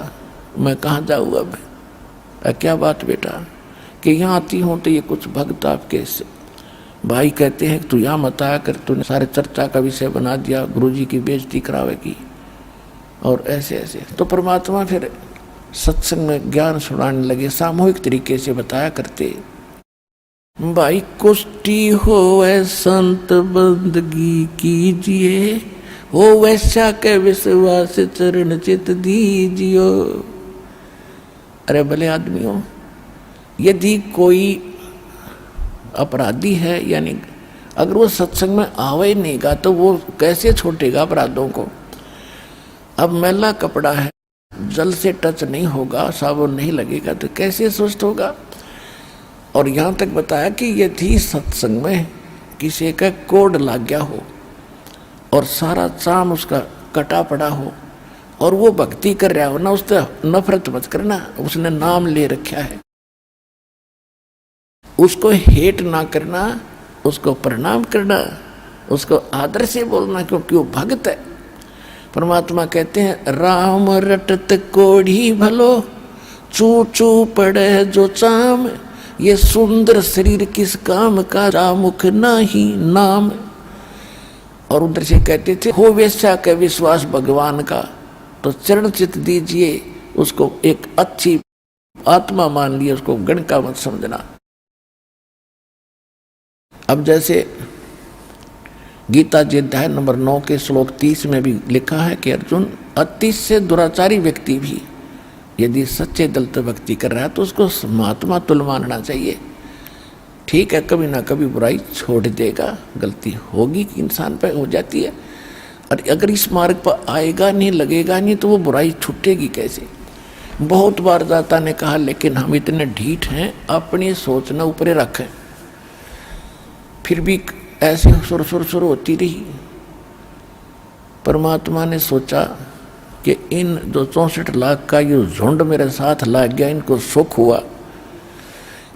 Speaker 1: मैं कहाँ जाऊँ अब? क्या बात बेटा? कि यहाँ आती हूँ तो ये कुछ भक्त आपके भाई कहते हैं तू यहाँ मत आया कर, तूने सारे चर्चा का विषय बना दिया, गुरुजी की बेइज्जती करावेगी और ऐसे ऐसे। तो परमात्मा फिर सत्संग में ज्ञान सुनाने लगे, सामूहिक तरीके से बताया करते। भाई कुष्टी होवे संत बंदगी कीजिए, हो वैश्या के विश्वास चरण चित दीजियो। अरे भले आदमियों, यदि कोई अपराधी है, यानी अगर वो सत्संग में आवे ही नहीं गा तो वो कैसे छोड़ेगा अपराधों को? अब मैला कपड़ा है, जल से टच नहीं होगा, साबुन नहीं लगेगा तो कैसे स्वस्थ होगा? और यहाँ तक बताया कि यदि सत्संग में किसी का कोड लग गया हो और सारा चाम उसका कटा पड़ा हो और वो भक्ति कर रहा हो ना, उससे नफरत मत करना, उसने नाम ले रखा है, उसको हेट ना करना, उसको प्रणाम करना, उसको आदर से बोलना, क्योंकि वो भक्त है। परमात्मा कहते हैं राम रटत कोढ़ी भलो, चू चू पड़े जो चाम, ये सुंदर शरीर किस काम का, रामुख नाही नाम। और उधर से कहते थे हो वैसा का विश्वास भगवान का, तो चरण चित दीजिए, उसको एक अच्छी आत्मा मान लिया, उसको गण का मत समझना। अब जैसे गीता जी अध्याय नंबर 9 के श्लोक 30 में भी लिखा है कि अर्जुन, अति से दुराचारी व्यक्ति भी यदि सच्चे दिल से भक्ति कर रहा है तो उसको महात्मा तुल्य मानना चाहिए। ठीक है, कभी ना कभी बुराई छोड़ देगा, गलती होगी कि इंसान पे हो जाती है, और अगर इस मार्ग पर आएगा नहीं, लगेगा नहीं, तो वो बुराई छूटेगी कैसे? बहुत बार दाता ने कहा, लेकिन हम इतने ढीठ हैं, अपनी सोच न ऊपर रखें, फिर भी ऐसे सुर होती रही। परमात्मा ने सोचा कि इन जो 64 लाख का ये झुंड मेरे साथ लग गया, इनको सुख हुआ,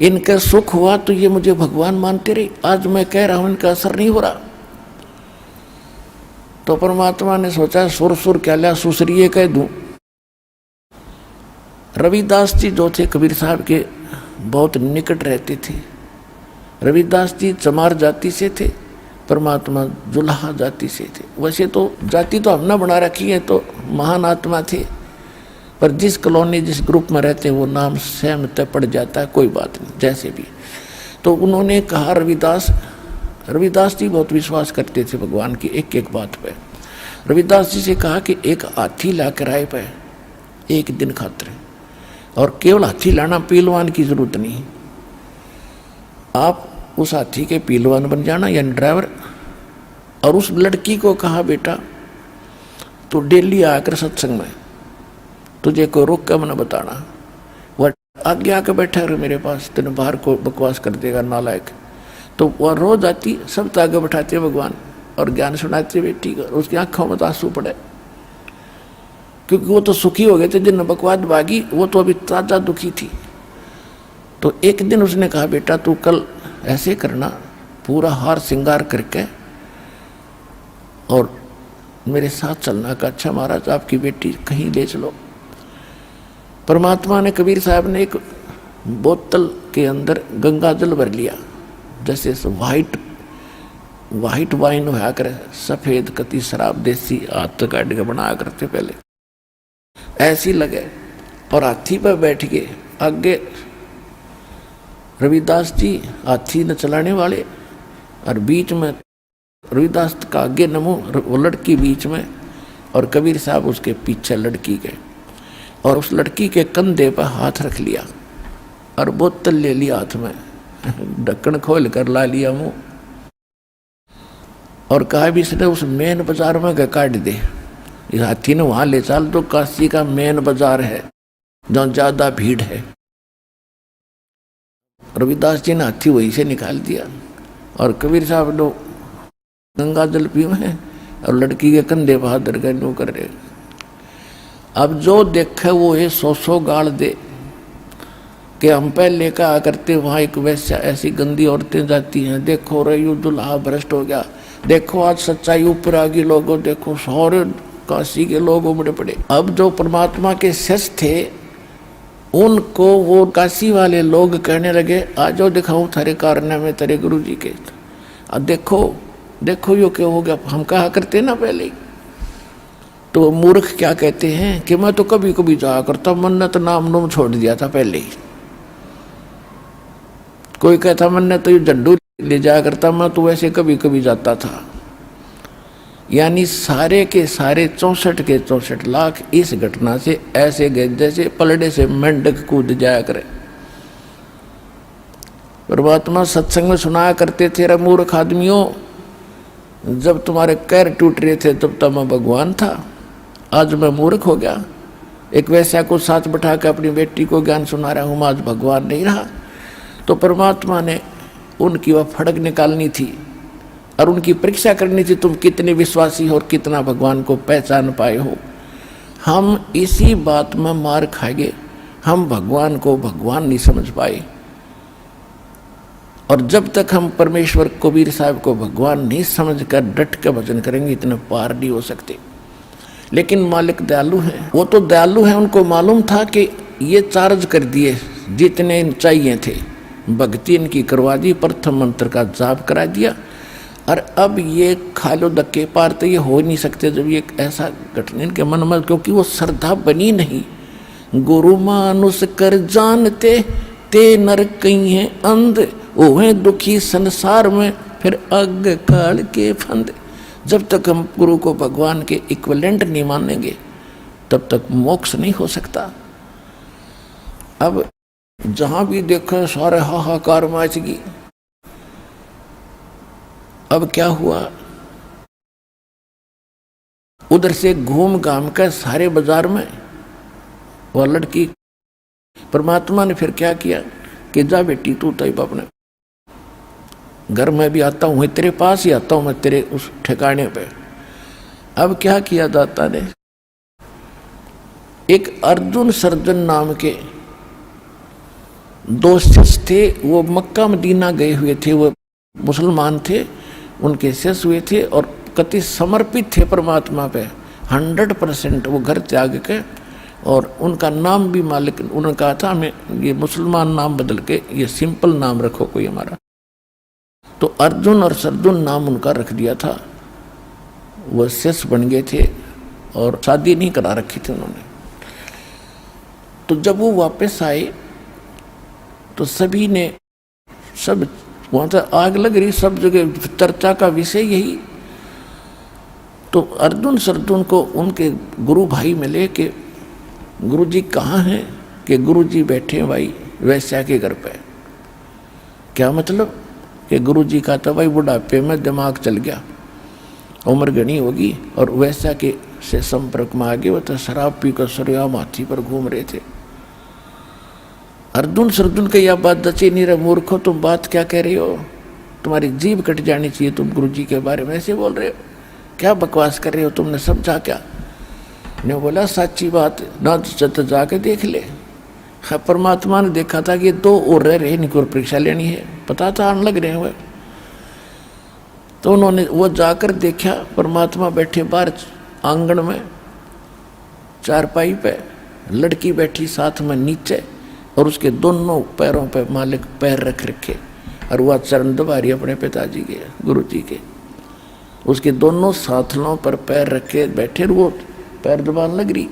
Speaker 1: इनका सुख हुआ तो ये मुझे भगवान मानते रहे। आज मैं कह रहा हूं, इनका असर नहीं हो रहा। तो परमात्मा ने सोचा सुर क्या लिया, सुसरिये कह दूं। रविदास जी जो थे कबीर साहब के बहुत निकट रहते थे। रविदास जी चमार जाति से थे, परमात्मा जुलाहा जाति से थे। वैसे तो जाति तो हमने बना रखी है, तो महान आत्मा थे, पर जिस कॉलोनी जिस ग्रुप में रहते हैं वो नाम सहम तय पड़ जाता है, कोई बात नहीं, जैसे भी। तो उन्होंने कहा, रविदास जी बहुत विश्वास करते थे भगवान की एक एक बात पे। रविदास जी से कहा कि एक हाथी ला किराए पे एक दिन खातिर, और केवल हाथी लाना, पहलवान की जरूरत नहीं, आप उस हाथी के पहलवान बन जाना, यानी ड्राइवर। और उस लड़की को कहा, बेटा तू डेली आकर सत्संग में, तुझे कोई रोक कर मना बताना। वह आगे आकर बैठा रहे मेरे पास, तेने बाहर को बकवास कर देगा नालायक। तो वह रोज आती, सब आगे बैठाते भगवान और ज्ञान सुनाते बेटी को। उसकी आंखों में तो आंसू पड़े, क्योंकि वो तो सुखी हो गए थे, जिन बकवाद भागी वो तो अभी ताजा दुखी थी। तो एक दिन उसने कहा, बेटा तू कल ऐसे करना, पूरा हार श्रृंगार करके और मेरे साथ चलना। का अच्छा महाराज, आपकी बेटी कहीं ले चलो। परमात्मा ने, कबीर साहब ने एक बोतल के अंदर गंगा जल भर लिया, जैसे वाइट वाइन होया करे, सफेद कति शराब देसी हाथ काट के बना करते पहले, ऐसी लगे। और हाथी पर बैठ के आगे रविदास जी हाथी न चलाने वाले, और बीच में रविदास का आगे नमो, वो लड़की बीच में, और कबीर साहब उसके पीछे लड़की के, और उस लड़की के कंधे पर हाथ रख लिया और बोतल ले लिया हाथ में, ढक्कन खोल कर ला लिया मुंह, और कहा भी इसने उस मेन बाजार में काट दे। इस हाथी ने वहां ले चल, तो काशी का मेन बाजार है जहाँ ज्यादा भीड़ है। रविदास जी ने हाथी वहीं से निकाल दिया, और कबीर साहब लोग गंगा जल पी में, और लड़की के कंधे पर हाथ धर कर नो कर रहे। अब जो देखे वो ये 100 गाड़ दे कि हम पहले कहा करते वहाँ एक वैसा ऐसी गंदी औरतें जाती हैं, देखो रे दुल्हा भ्रष्ट हो गया, देखो आज सच्चाई ऊपर आ गई, लोगों देखो सारे काशी के लोग उमड़े पड़े। अब जो परमात्मा के शिष्य थे उनको वो काशी वाले लोग कहने लगे, आ जाओ दिखाऊं थारे कारनामे तेरे गुरु जी के। अब देखो यो क्या हो गया, हम कहा करते ना पहले। तो मूर्ख क्या कहते हैं कि मैं तो कभी कभी जाया करता, मन्नत नाम नूम छोड़ दिया था पहले ही। कोई कहता मन्नत तो ये झंडू ले जाया करता, मैं तो वैसे कभी कभी जाता था। यानी सारे के सारे 64 के 64 लाख इस घटना से ऐसे गए जैसे पलड़े से मेंढक कूद जाया करे। परमात्मा सत्संग में सुनाया करते थे, रे मूर्ख आदमियों, जब तुम्हारे पैर टूट रहे थे तब तो मैं भगवान था, आज मैं मूर्ख हो गया। एक वैसा को साथ बैठा कर अपनी बेटी को ज्ञान सुना रहा हूँ, आज भगवान नहीं रहा। तो परमात्मा ने उनकी वह फड़क निकालनी थी और उनकी परीक्षा करनी थी, तुम कितने विश्वासी हो और कितना भगवान को पहचान पाए हो। हम इसी बात में मार खाएंगे, हम भगवान को भगवान नहीं समझ पाए, और जब तक हम परमेश्वर कबीर साहब को भगवान नहीं समझकर डट कर भजन करेंगे, इतने पार नहीं हो सकते। लेकिन मालिक दयालु हैं, वो तो दयालु हैं, उनको मालूम था कि ये चार्ज कर दिए जितने चाहिए थे, भक्ति इनकी करवा दी, प्रथम मंत्र का जाप करा दिया, और अब ये खालो धक्के पार तो ये हो नहीं सकते जब ये ऐसा घटना इनके मन में, क्योंकि वो श्रद्धा बनी नहीं। गुरु मानुष कर जानते ते नर कहीं है अंध, ओहे दुखी संसार में फिर अग काल के फंद। जब तक हम गुरु को भगवान के इक्विवेलेंट नहीं मानेंगे तब तक मोक्ष नहीं हो सकता। अब जहां भी देखो सारे हाहाकार मच गई। अब क्या हुआ, उधर से घूम घाम कर सारे बाजार में वह लड़की, परमात्मा ने फिर क्या किया कि जा बेटी तू तब अपने घर में भी आता हूँ, तेरे पास ही आता हूँ मैं, तेरे उस ठिकाने पे। अब क्या किया दाता ने, एक अर्जुन सर्जन नाम के 2 शिष्य थे, वो मक्का मदीना गए हुए थे, वो मुसलमान थे, उनके शिष्य हुए थे और कति समर्पित थे परमात्मा पे 100%। वो घर त्याग के और उनका नाम भी मालिक, उन्होंने कहा था हमें ये मुसलमान नाम बदल के ये सिंपल नाम रखो कोई हमारा। तो अर्जुन और सरजुन नाम उनका रख दिया था। वो शिष्य बन गए थे और शादी नहीं करा रखी थी उन्होंने। तो जब वो वापस आए तो सभी ने, सब वहाँ से आग लग रही, सब जगह चर्चा का विषय यही। तो अर्जुन सरजुन को उनके गुरु भाई मिले कि गुरु जी कहाँ हैं? कि गुरु जी बैठे हैं भाई वैश्या के घर पे। क्या मतलब? कि गुरु जी का तो भाई बुढ़ापे में दिमाग चल गया, उम्र घनी होगी, और वैश्या के से संपर्क में आ गए। वो तो शराब पी कर सरयाम हाथी पर घूम रहे थे। अर्जुन सरजुन के यह बात दची नहीं रहे, मूर्खो तुम बात क्या कह रहे हो? तुम्हारी जीभ कट जानी चाहिए, तुम गुरु जी के बारे में ऐसे बोल रहे हो, क्या बकवास कर रहे हो? तुमने समझा क्या? ने बोला सच्ची बात ना तो जाके देख ले। हाँ, परमात्मा ने देखा था कि दो और रह रहे, इनको परीक्षा लेनी है, पता था आने लग रहे हुए। तो उन्होंने वो जाकर देखा, परमात्मा बैठे बाहर आंगन में चारपाई पे, लड़की बैठी साथ में नीचे, और उसके दोनों पैरों पे मालिक पैर रख रखे, और वह चरण दबा रही अपने पिताजी के, गुरु जी के। उसके दोनों साथलों पर पैर रखे बैठे, वो पैर दबाने लग रही।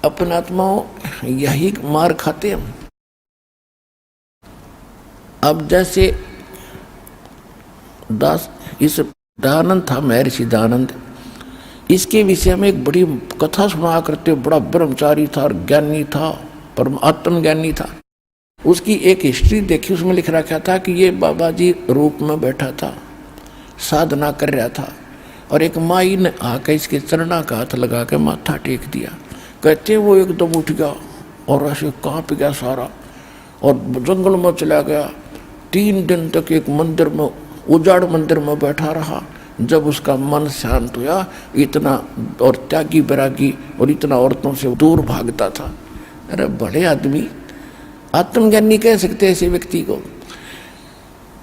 Speaker 1: अपने आत्माओं यही मार खाते हम। अब जैसे दास, इस दयानंद था, महर्षि दयानंद, इसके विषय में एक बड़ी कथा सुना करते। बड़ा ब्रह्मचारी था और ज्ञानी था, परम आत्मज्ञानी था। उसकी एक हिस्ट्री देखी, उसमें लिख रखा था कि ये बाबा जी रूप में बैठा था, साधना कर रहा था, और एक माई ने आकर इसके चरणा का हाथ लगा के माथा टेक दिया। कहते वो एकदम उठ गया और ऐसे कांप गया सारा, और जंगल में चला गया। 3 दिन तक एक मंदिर में, उजाड़ मंदिर में बैठा रहा। जब उसका मन शांत हुआ, इतना और त्यागी बैरागी और इतना औरतों से दूर भागता था। अरे बड़े आदमी, आत्मज्ञानी कह सकते ऐसे व्यक्ति को।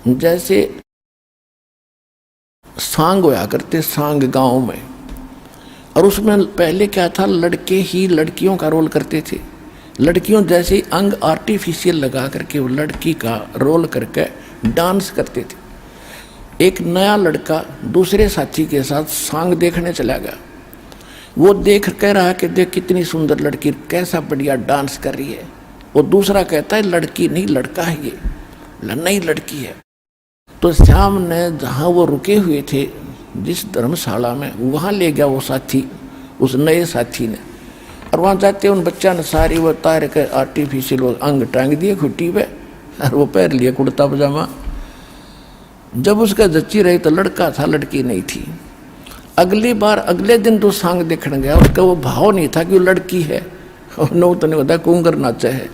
Speaker 1: जैसे सांग होया करते, सांग गांव में, और उसमें पहले क्या था, लड़के ही लड़कियों का रोल करते थे। लड़कियों जैसे अंग आर्टिफिशियल लगा करके वो लड़की का रोल करके डांस करते थे। एक नया लड़का दूसरे साथी के साथ सांग देखने चला गया। वो देख कह रहा कि देख कितनी सुंदर लड़की, कैसा बढ़िया डांस कर रही है। वो दूसरा कहता है लड़की नहीं लड़का है, ये नई लड़की है। तो श्याम ने जहाँ वो रुके हुए थे जिस धर्मशाला में, वहाँ ले गया वो साथी, उस नए साथी ने। और वहाँ जाते उन बच्चा ने सारी वो तार के आर्टिफिशियल वो अंग टांग दिए खुट्टी पे, और वो पहन लिए कुर्ता पजामा। जब उसका जच्ची रही तो लड़का था, लड़की नहीं थी। अगली बार अगले दिन तो सांग देखने गया, उसका वो भाव नहीं था कि वो लड़की है, और नो तो नहीं होता कुंगर नाचा है,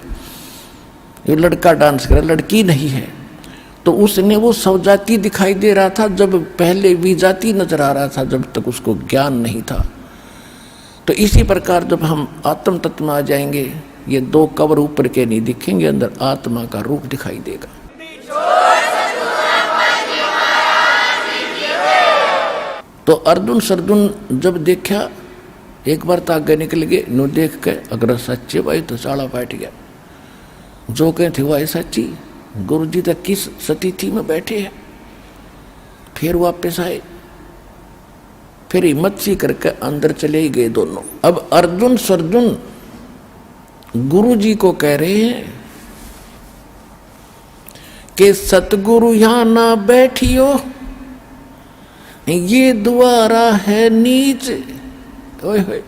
Speaker 1: ये लड़का डांस करे, लड़की नहीं है। तो उसने वो सवजाती दिखाई दे रहा था, जब पहले विजाती नजर आ रहा था, जब तक उसको ज्ञान नहीं था। तो इसी प्रकार जब हम आत्म तत्व में आ जाएंगे, ये 2 कवर ऊपर के नहीं दिखेंगे, अंदर आत्मा का रूप दिखाई देगा। तो अर्जुन सरजुन जब देखा, एक बार तो आगे निकल गए, नो देख के अगर सच्चे भाई तो साड़ा बैठ गया। जो कहे थे वह सच्ची, गुरु जी तक किस सतीथि में बैठे हैं। फिर वापस आए, फिर हिम्मत सी करके अंदर चले ही गए दोनों। अब अर्जुन सरजुन गुरु जी को कह रहे हैं कि सतगुरु यहां ना बैठियो, ये द्वारा है नीच। ओए होए,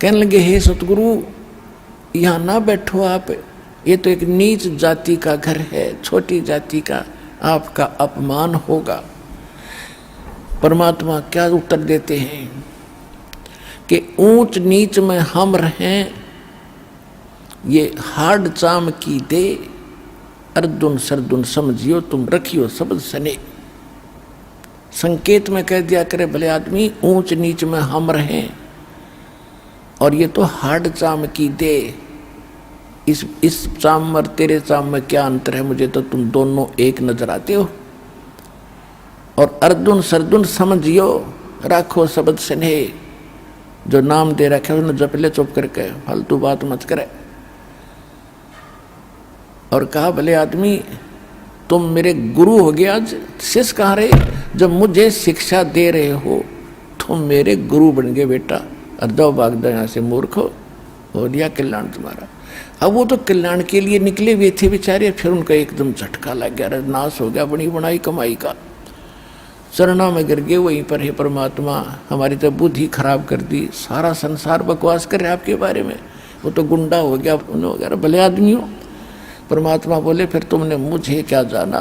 Speaker 1: कहने लगे हे सतगुरु यहां ना बैठो आप, ये तो एक नीच जाति का घर है, छोटी जाति का आपका अपमान होगा। परमात्मा क्या उत्तर देते हैं कि ऊंच नीच में हम रहें, ये हार्ड चाम की दे। अर्जुन सरजुन समझियो तुम रखियो शब्द सने। संकेत में कह दिया करे भले आदमी, ऊंच नीच में हम रहें, और ये तो हार्ड चाम की दे। इस चाम और तेरे चाम में क्या अंतर है? मुझे तो तुम दोनों एक नजर आते हो। और अर्जुन सरजुन समझियो, राखो शब्द स्नेह। जो नाम दे रखे उसने जप ले चुप करके, फालतू बात मत करे। और कहा भले आदमी तुम मेरे गुरु हो गया, आज शिष्य कहाँ रहे? जब मुझे शिक्षा दे रहे हो तुम मेरे गुरु बन गए बेटा, और दो भाग दो यहाँ से मूर्ख हो लिया कल्याण तुम्हारा। अब वो तो कल्याण के लिए निकले हुए थे बेचारे, फिर उनका एकदम झटका लग गया, नाश हो गया बनी बनाई कमाई का। चरणों में गिर गए, वहीं पर हे परमात्मा हमारी तो बुद्धि खराब कर दी, सारा संसार बकवास कर रहे आपके बारे में, वो तो गुंडा हो गया वगैरह, भले आदमी हो। परमात्मा बोले फिर तुमने मुझे क्या जाना।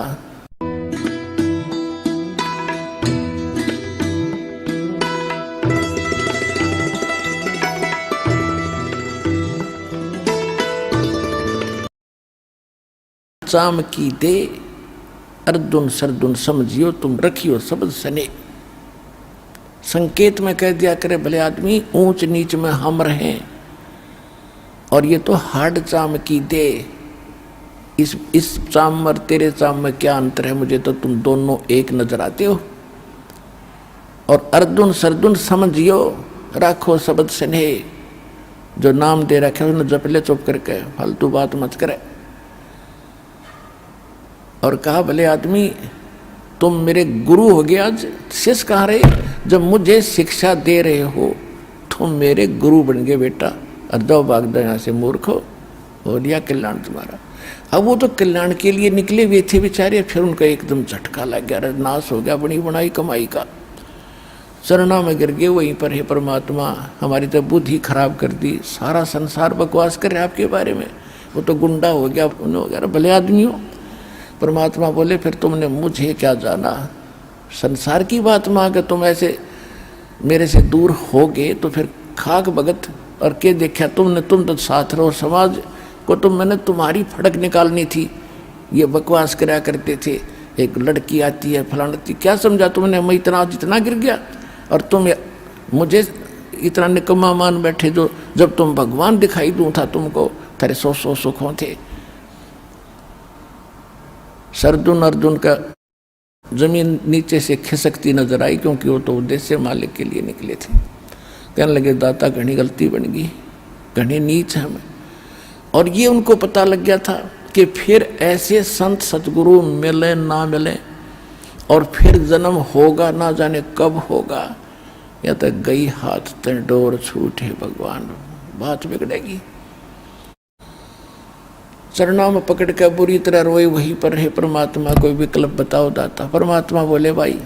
Speaker 1: चाम की दे अर्जुन सरदुन समझियो तुम रखियो शब्द सने। संकेत में कह दिया करे भले आदमी ऊंच नीच में हम रहें, और ये तो हार्ड चाम की दे, इस चाम और तेरे चाम में क्या अंतर है, मुझे तो तुम दोनों एक नजर आते हो। और अर्जुन सरदुन समझियो राखो शब्द सने, जो नाम दे रखे उसने जप ले चुप करके, फालतू बात मत करे। और कहा भले आदमी तुम मेरे गुरु हो गया, आज शिष्य कहाँ रहे? जब मुझे शिक्षा दे रहे हो तुम मेरे गुरु बन गए बेटा, और दो भाग दो यहाँ से मूर्ख हो लिया कल्याण तुम्हारा। अब वो तो कल्याण के लिए निकले हुए थे बेचारे, फिर उनका एकदम झटका लग गया, नाश हो गया बनी बनाई कमाई का। चरणों में गिर गए, वहीं पर हे परमात्मा हमारी तो बुद्धि खराब कर दी, सारा संसार बकवास कर रहे आपके बारे में, वो तो गुंडा हो गया वगैरह, भले आदमी हो। परमात्मा बोले फिर तुमने मुझे क्या जाना। संसार की बात में आकर तुम ऐसे मेरे से दूर हो गए तो फिर खाक भगत और के देखा तुमने, तुम तो साथ रहो, समाज को तो मैंने तुम्हारी फड़क निकालनी थी, ये बकवास करा करते थे, एक लड़की आती है फलानी, क्या समझा तुमने मैं इतना जितना गिर गया, और तुम मुझे इतना निकम्मा मान बैठे, जो जब तुम भगवान दिखाई दूँ था तुमको, तेरे सौ सुखों थे। सरदुन अर्जुन का जमीन नीचे से खिसकती नजर आई, क्योंकि वो तो उद्देश्य मालिक के लिए निकले थे। कहने लगे दाता घनी गलती बन गई, घनी नीच है मैं। और ये उनको पता लग गया था कि फिर ऐसे संत सतगुरु मिले ना मिले, और फिर जन्म होगा ना जाने कब होगा, या तो गई हाथ ते डोर छूटे भगवान, बात बिगड़ेगी। चरणों में पकड़ कर बुरी तरह रोए, वहीं पर है परमात्मा कोई विकल्प बताओ दाता। परमात्मा बोले भाई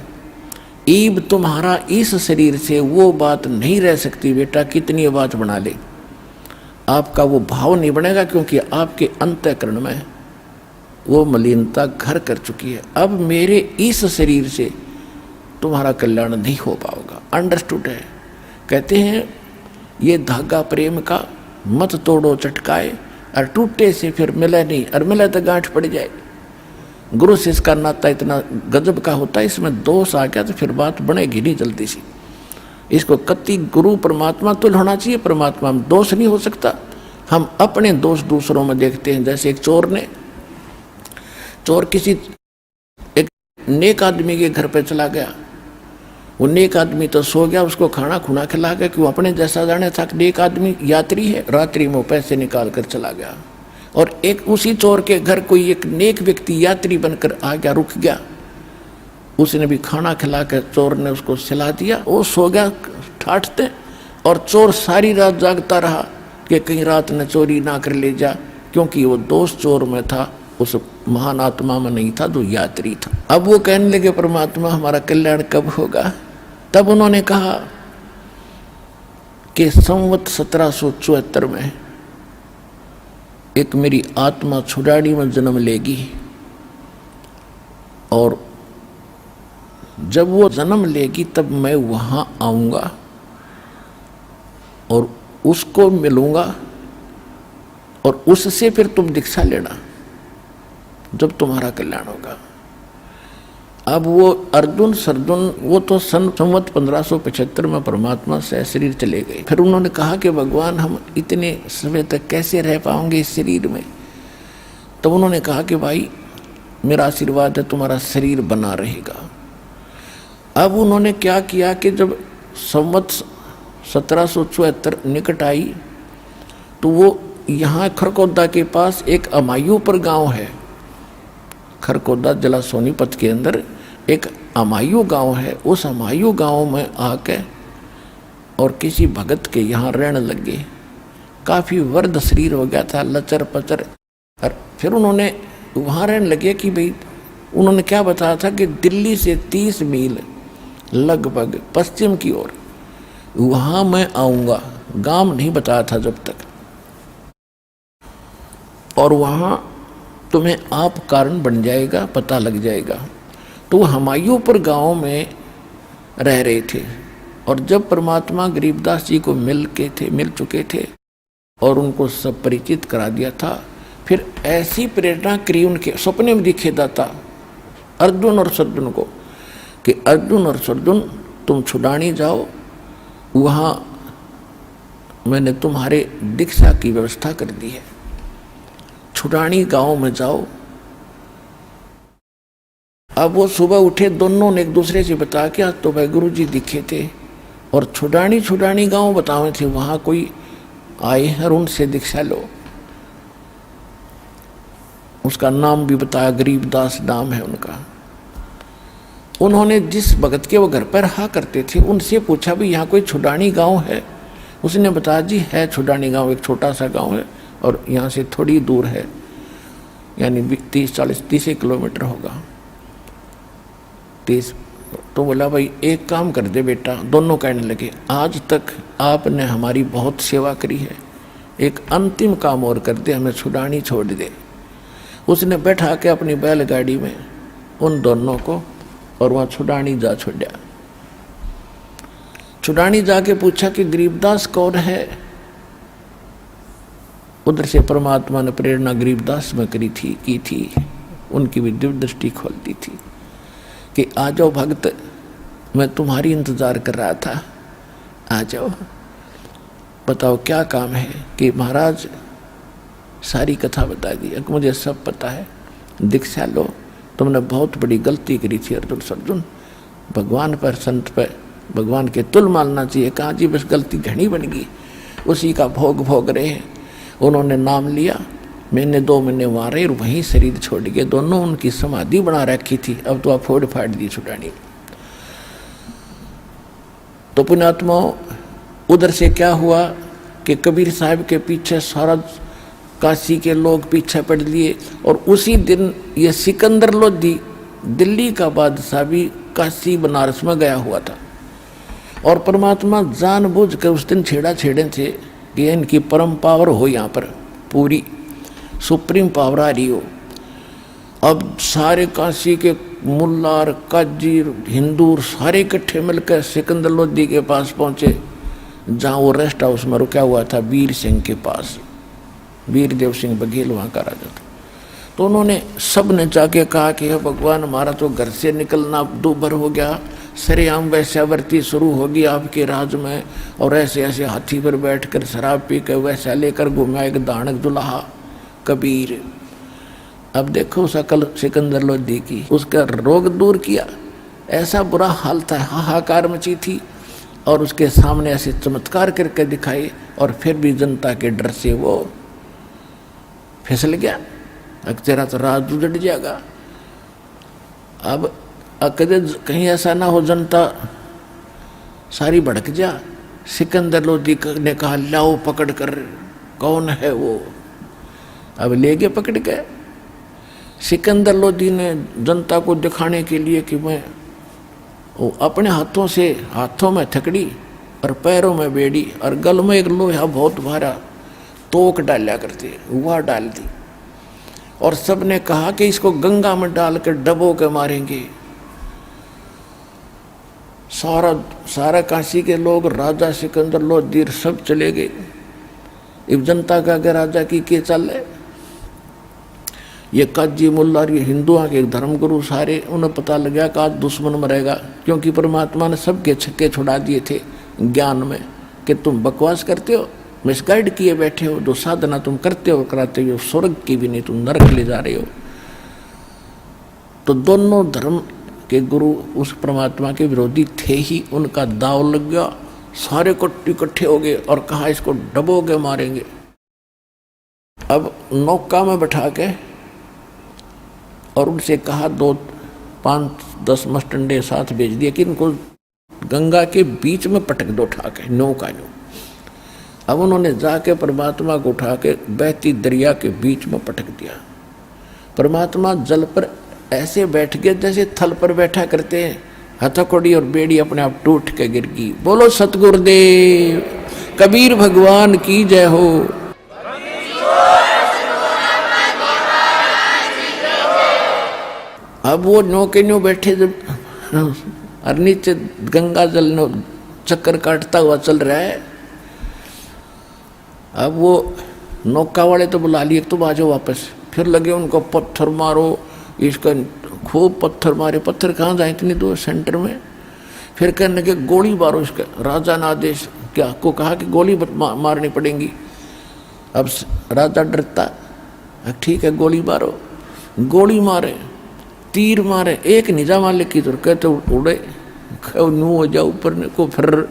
Speaker 1: ईब तुम्हारा इस शरीर से वो बात नहीं रह सकती बेटा, कितनी बात बना ले, आपका वो भाव नहीं बनेगा, क्योंकि आपके अंतःकरण में वो मलिनता घर कर चुकी है। अब मेरे इस शरीर से तुम्हारा कल्याण नहीं हो पाएगा। अंडरस्टूड है। कहते हैं ये धागा प्रेम का मत तोड़ो चटकाए, और टूटे से फिर मिले नहीं, और मिले तो गांठ पड़ जाए। गुरु शिष्य का नाता इतना गजब का होता है, इसमें दोष आ गया तो फिर बात बनेगी नहीं जल्दी सी। इसको कति गुरु परमात्मा तुल्य होना चाहिए, परमात्मा में दोष नहीं हो सकता। हम अपने दोष दूसरों में देखते हैं। जैसे एक चोर किसी एक नेक आदमी के घर पे चला गया, वो नेक आदमी तो सो गया, उसको खाना खुना खिला गया, क्यों अपने जैसा जाने था नेक आदमी यात्री है, रात्रि में पैसे निकाल कर चला गया। और एक उसी चोर के घर कोई एक नेक व्यक्ति यात्री बनकर आ गया, रुक गया, उसने भी खाना खिला कर चोर ने उसको सिला दिया, वो सो गया ठाठते, और चोर सारी रात जागता रहा कि कहीं रात ने चोरी ना कर ले जा, क्योंकि वो दोष चोर में था, उस महान आत्मा में नहीं था जो यात्री था। अब वो कहने लगे परमात्मा हमारा कल्याण कब होगा। तब उन्होंने कहा कि संवत 1774 में एक मेरी आत्मा छुड़ाड़ी में जन्म लेगी, और जब वो जन्म लेगी तब मैं वहां आऊंगा और उसको मिलूंगा, और उससे फिर तुम दीक्षा लेना जब तुम्हारा कल्याण होगा। अब वो अर्जुन सरदुन वो तो संवत 1575 में परमात्मा से शरीर चले गए। फिर उन्होंने कहा कि भगवान हम इतने समय तक कैसे रह पाएंगे इस शरीर में। तब उन्होंने कहा कि भाई मेरा आशीर्वाद है तुम्हारा शरीर बना रहेगा। अब उन्होंने क्या किया कि जब संवत 1774 निकट आई तो वो यहाँ खरकोदा के पास एक अमायूपुर गांव है। खरकोदा जिला सोनीपत के अंदर एक अमायू गांव है। उस अमायू गांव में आके और किसी भगत के यहाँ रहने लगे। काफ़ी वर्द शरीर हो गया था, लचर पचर। और फिर उन्होंने वहाँ रहने लगे कि भाई, उन्होंने क्या बताया था कि दिल्ली से 30 मील लगभग पश्चिम की ओर वहाँ मैं आऊँगा। गांव नहीं बताया था जब तक। और वहाँ तुम्हें आप कारण बन जाएगा, पता लग जाएगा। तो वो हमायूपुर गांव में रह रहे थे। और जब परमात्मा गरीबदास जी को मिल चुके थे और उनको सब परिचित करा दिया था, फिर ऐसी प्रेरणा करी उनके सपने में दिखे दाता अर्जुन और सद्दुन को कि अर्जुन और सद्दुन तुम छुड़ानी जाओ, वहाँ मैंने तुम्हारे दीक्षा की व्यवस्था कर दी है। छुड़ानी गांव में जाओ। अब वो सुबह उठे, दोनों ने एक दूसरे से बता के आज तो भाई गुरु जी दिखे थे और छुड़ानी गांव बतावे थे, वहां कोई आए हैं और उनसे दीक्षा लो। उसका नाम भी बताया, गरीबदास नाम है उनका। उन्होंने जिस भगत के वो घर पर रहा करते थे उनसे पूछा भी यहाँ कोई छुड़ानी गांव है। उसने बताया जी है छुड़ानी गांव, एक छोटा सा गांव है और यहाँ से थोड़ी दूर है, यानी 30 किलोमीटर होगा। 30। तो बोला भाई एक काम कर दे बेटा। दोनों कहने लगे आज तक आपने हमारी बहुत सेवा करी है, एक अंतिम काम और कर दे, हमें छुड़ानी छोड़ दे। उसने बैठा के अपनी बैलगाड़ी में उन दोनों को और वहाँ छुड़ानी जा छोड़ा। छुड़ानी जाके पूछा कि गरीबदास कौन है। उधर से परमात्मा ने प्रेरणा गरीबदास में की थी। उनकी भी दिव्य दृष्टि खोलती थी कि आ जाओ भक्त, मैं तुम्हारी इंतजार कर रहा था, आ जाओ, बताओ क्या काम है। कि महाराज सारी कथा बता दी, मुझे सब पता है, दीक्षा लो, तुमने बहुत बड़ी गलती करी थी अर्जुन। भगवान पर, संत पर, भगवान के तुल मानना चाहिए। कहा जी बस गलती घनी बन गई, उसी का भोग रहे हैं। उन्होंने नाम लिया, मैंने 2 महीने वहाँ रहे, वहीं शरीर छोड़ के दोनों उनकी समाधि बना रखी थी। अब तो आप फोड़ फाड़ दी छुड़ानी। तो पुण्यात्माओं, उधर से क्या हुआ कि कबीर साहब के पीछे सारा काशी के लोग पीछे पड़ लिए। और उसी दिन ये सिकंदर लोधी, दिल्ली का बादशाह, भी काशी बनारस में गया हुआ था। और परमात्मा जानबूझ कर उस दिन छेड़े थे कि इनकी परम पावर हो, यहाँ पर पूरी सुप्रीम पावर आ रही हो। अब सारे काशी के मुल्लार, काजी, हिंदू सारे इकट्ठे मिलकर सिकंदर लोधी के पास पहुँचे, जहाँ वो रेस्ट हाउस में रुका हुआ था वीर सिंह के पास। वीरदेव सिंह बघेल वहाँ का राजा था। तो उन्होंने सब ने जाके कहा कि भगवान हमारा तो घर से निकलना दूभर हो गया, सरेआम वैश्यावृत्ति शुरू होगी आपके राज में, और ऐसे ऐसे हाथी पर बैठकर शराब पी कर वैसा लेकर घूमा एक दानक दुल्हा कबीर। अब देखो सकल सिकंदर लोधी की, उसका रोग दूर किया। ऐसा बुरा हाल था, हाहाकार मची थी, और उसके सामने ऐसे चमत्कार करके दिखाए, और फिर भी जनता के डर से वो फिसल गया। तेरा तो राज उजड़ जाएगा। अब कहीं ऐसा ना हो जनता सारी भड़क जा। सिकंदर लोधी ने कहा लाओ पकड़ कर, कौन है वो। अब ले गए पकड़ के। सिकंदर लोधी ने जनता को दिखाने के लिए कि मैं अपने हाथों में थकड़ी और पैरों में बेड़ी और गल में एक लोहा बहुत भारा तोक डाला करते, वह डाल दी। और सब ने कहा कि इसको गंगा में डालकर डबो के मारेंगे। सारा काशी के लोग, राजा सिकंदर लोधी सब चले गए। इब जनता का अगर राजा की के चल है, ये काजी मुल्ला, ये हिंदुओं के धर्मगुरु सारे, उन्हें पता लगा कि आज दुश्मन मरेगा, क्योंकि परमात्मा ने सबके छक्के छुड़ा दिए थे ज्ञान में कि तुम बकवास करते हो, मिसगाइड किए बैठे हो, जो साधना तुम करते हो कराते हो स्वर्ग की भी नहीं, तुम नरक ले जा रहे हो। तो दोनों धर्म के गुरु उस परमात्मा के विरोधी थे ही, उनका दाव लग गया सारे इकट्ठे हो गए और कहा इसको डबो के मारेंगे। अब नौका में बैठा के और उनसे कहा 2-5-10 मस्टंडे साथ भेज दिए कि इनको गंगा के बीच में पटक दो उठा के नौका नो। अब उन्होंने जाके परमात्मा को उठा के बहती दरिया के बीच में पटक दिया। परमात्मा जल पर ऐसे बैठ गए जैसे थल पर बैठा करते हैं, हथकड़ी और बेड़ी अपने आप टूट के गिर गई। बोलो सतगुरुदेव कबीर भगवान की जय हो। अब वो नौके न्यू बैठे जब और नीचे गंगा जल नो चक्कर काटता हुआ चल रहा है। अब वो नौका वाले तो बुला लिए, तुम आ जाओ वापस। फिर लगे उनको पत्थर मारो, इसका खूब पत्थर मारे। पत्थर कहाँ जाए इतनी दूर सेंटर में। फिर कहने लगे गोली मारो इसका। राजा ने आदेश क्या को कहा कि गोली मारनी पड़ेगी। अब राजा डरता, ठीक है गोली मारो। गोली मारे, तीर मारे, एक निजा मालिक की तरह कहते उड़े नू हो जाओ ऊपर को। फिर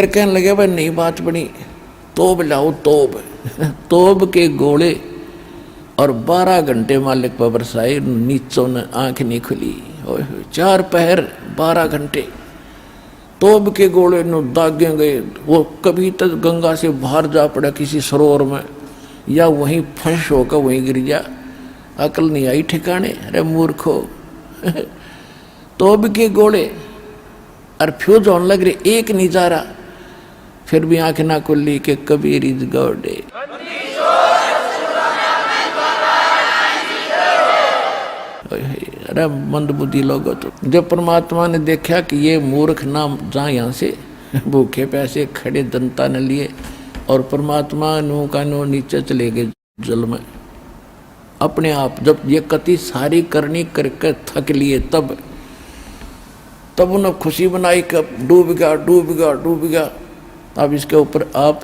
Speaker 1: कहने लगे भाई नई बात बनी, तोब लाओ तोब। तोब के गोले और 12 घंटे मालिक पर बरसाए, नीचों ने आंख नहीं खुली। 4 पहर 12 घंटे तोब के गोले नो दागे गए। वो कभी तक गंगा से बाहर जा पड़ा किसी सरोवर में, या वहीं फंस होकर वहीं गिर जा। अकल नहीं आई ठिकाने। अरे मूर्खो तोब के गोले और फ्यूज होने लग रहे, एक नहीं जा रहा। फिर भी आंख ना खुली के कबीर इज गॉड। अरे मंदबुद्धि लोगों, तो जब परमात्मा ने देखा कि ये मूर्ख ना जा यहाँ से, भूखे पैसे खड़े जनता ने लिए और परमात्मा नो का नो नीचे चले गए जल में अपने आप। जब ये कति सारी करनी करके थक लिए तब उन्हें खुशी बनाई कि डूब गया डूब गया डूब गया। अब इसके ऊपर आप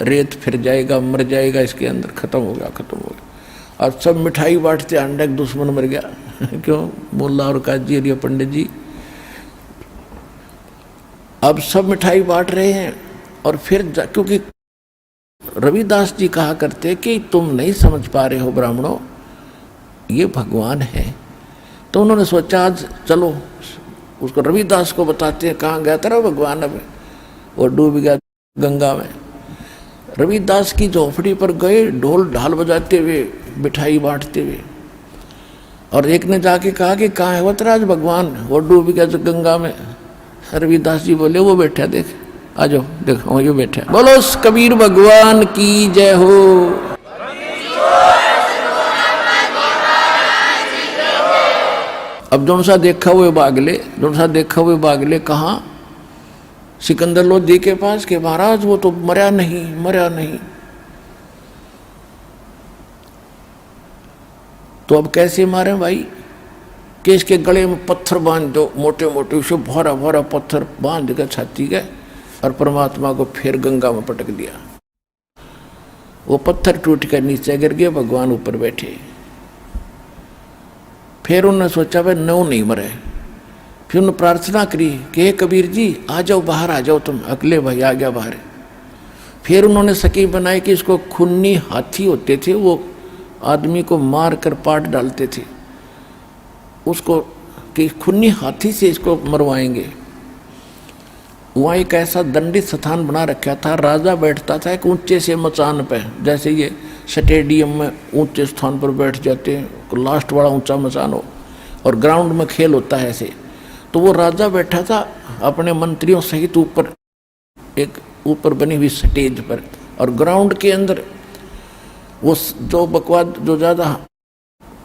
Speaker 1: रेत फिर जाएगा, मर जाएगा, इसके अंदर खत्म हो गया खत्म हो गया। और सब मिठाई बांटते, अंडे दुश्मन मर गया। क्यों? मुल्ला और काजी और ये पंडित जी अब सब मिठाई बांट रहे हैं। और फिर क्योंकि रविदास जी कहा करते कि तुम नहीं समझ पा रहे हो ब्राह्मणों, ये भगवान है। तो उन्होंने सोचा आज चलो उसको रविदास को बताते हैं कहाँ गया था भगवान। अब वो डूब गया गंगा में। रविदास की झोपड़ी पर गए ढोल ढाल बजाते हुए, मिठाई बांटते हुए। और एक ने जाके कहा कि कहाँ है वतराज भगवान? वो डूब गया जो गंगा में। रविदास जी बोले वो बैठा, देख आ जाओ, देखो ये बैठा। बोलो कबीर भगवान की जय हो। अब जो सा देखा हुए बागले कहाँ? सिकंदर लोधी के पास के महाराज वो तो मरा नहीं। तो अब कैसे मारे भाई? कि इसके गले में पत्थर बांध दो, मोटे मोटे, उसे भरा पत्थर बांध कर छाती के और परमात्मा को फिर गंगा में पटक दिया। वो पत्थर टूट कर नीचे गिर गए, भगवान ऊपर बैठे। फिर उन्होंने सोचा भाई नौ नहीं मरे। फिर उन्होंने प्रार्थना करी कि हे कबीर जी आ जाओ, बाहर आ जाओ तुम। अगले भाई आ गया बाहर। फिर उन्होंने सकी बनाई कि इसको खूनी हाथी होते थे, वो आदमी को मार कर पाट डालते थे, उसको कि खूनी हाथी से इसको मरवाएंगे। वहाँ एक ऐसा दंडित स्थान बना रखा था, राजा बैठता था एक ऊंचे से मचान पे, जैसे ये स्टेडियम में ऊंचे स्थान पर बैठ जाते हैं, लास्ट वाला ऊंचा मचान हो, और ग्राउंड में खेल होता है ऐसे। तो वो राजा बैठा था अपने मंत्रियों सहित ऊपर, एक ऊपर बनी हुई स्टेज पर, और ग्राउंड के अंदर वो जो बकवाद जो ज़्यादा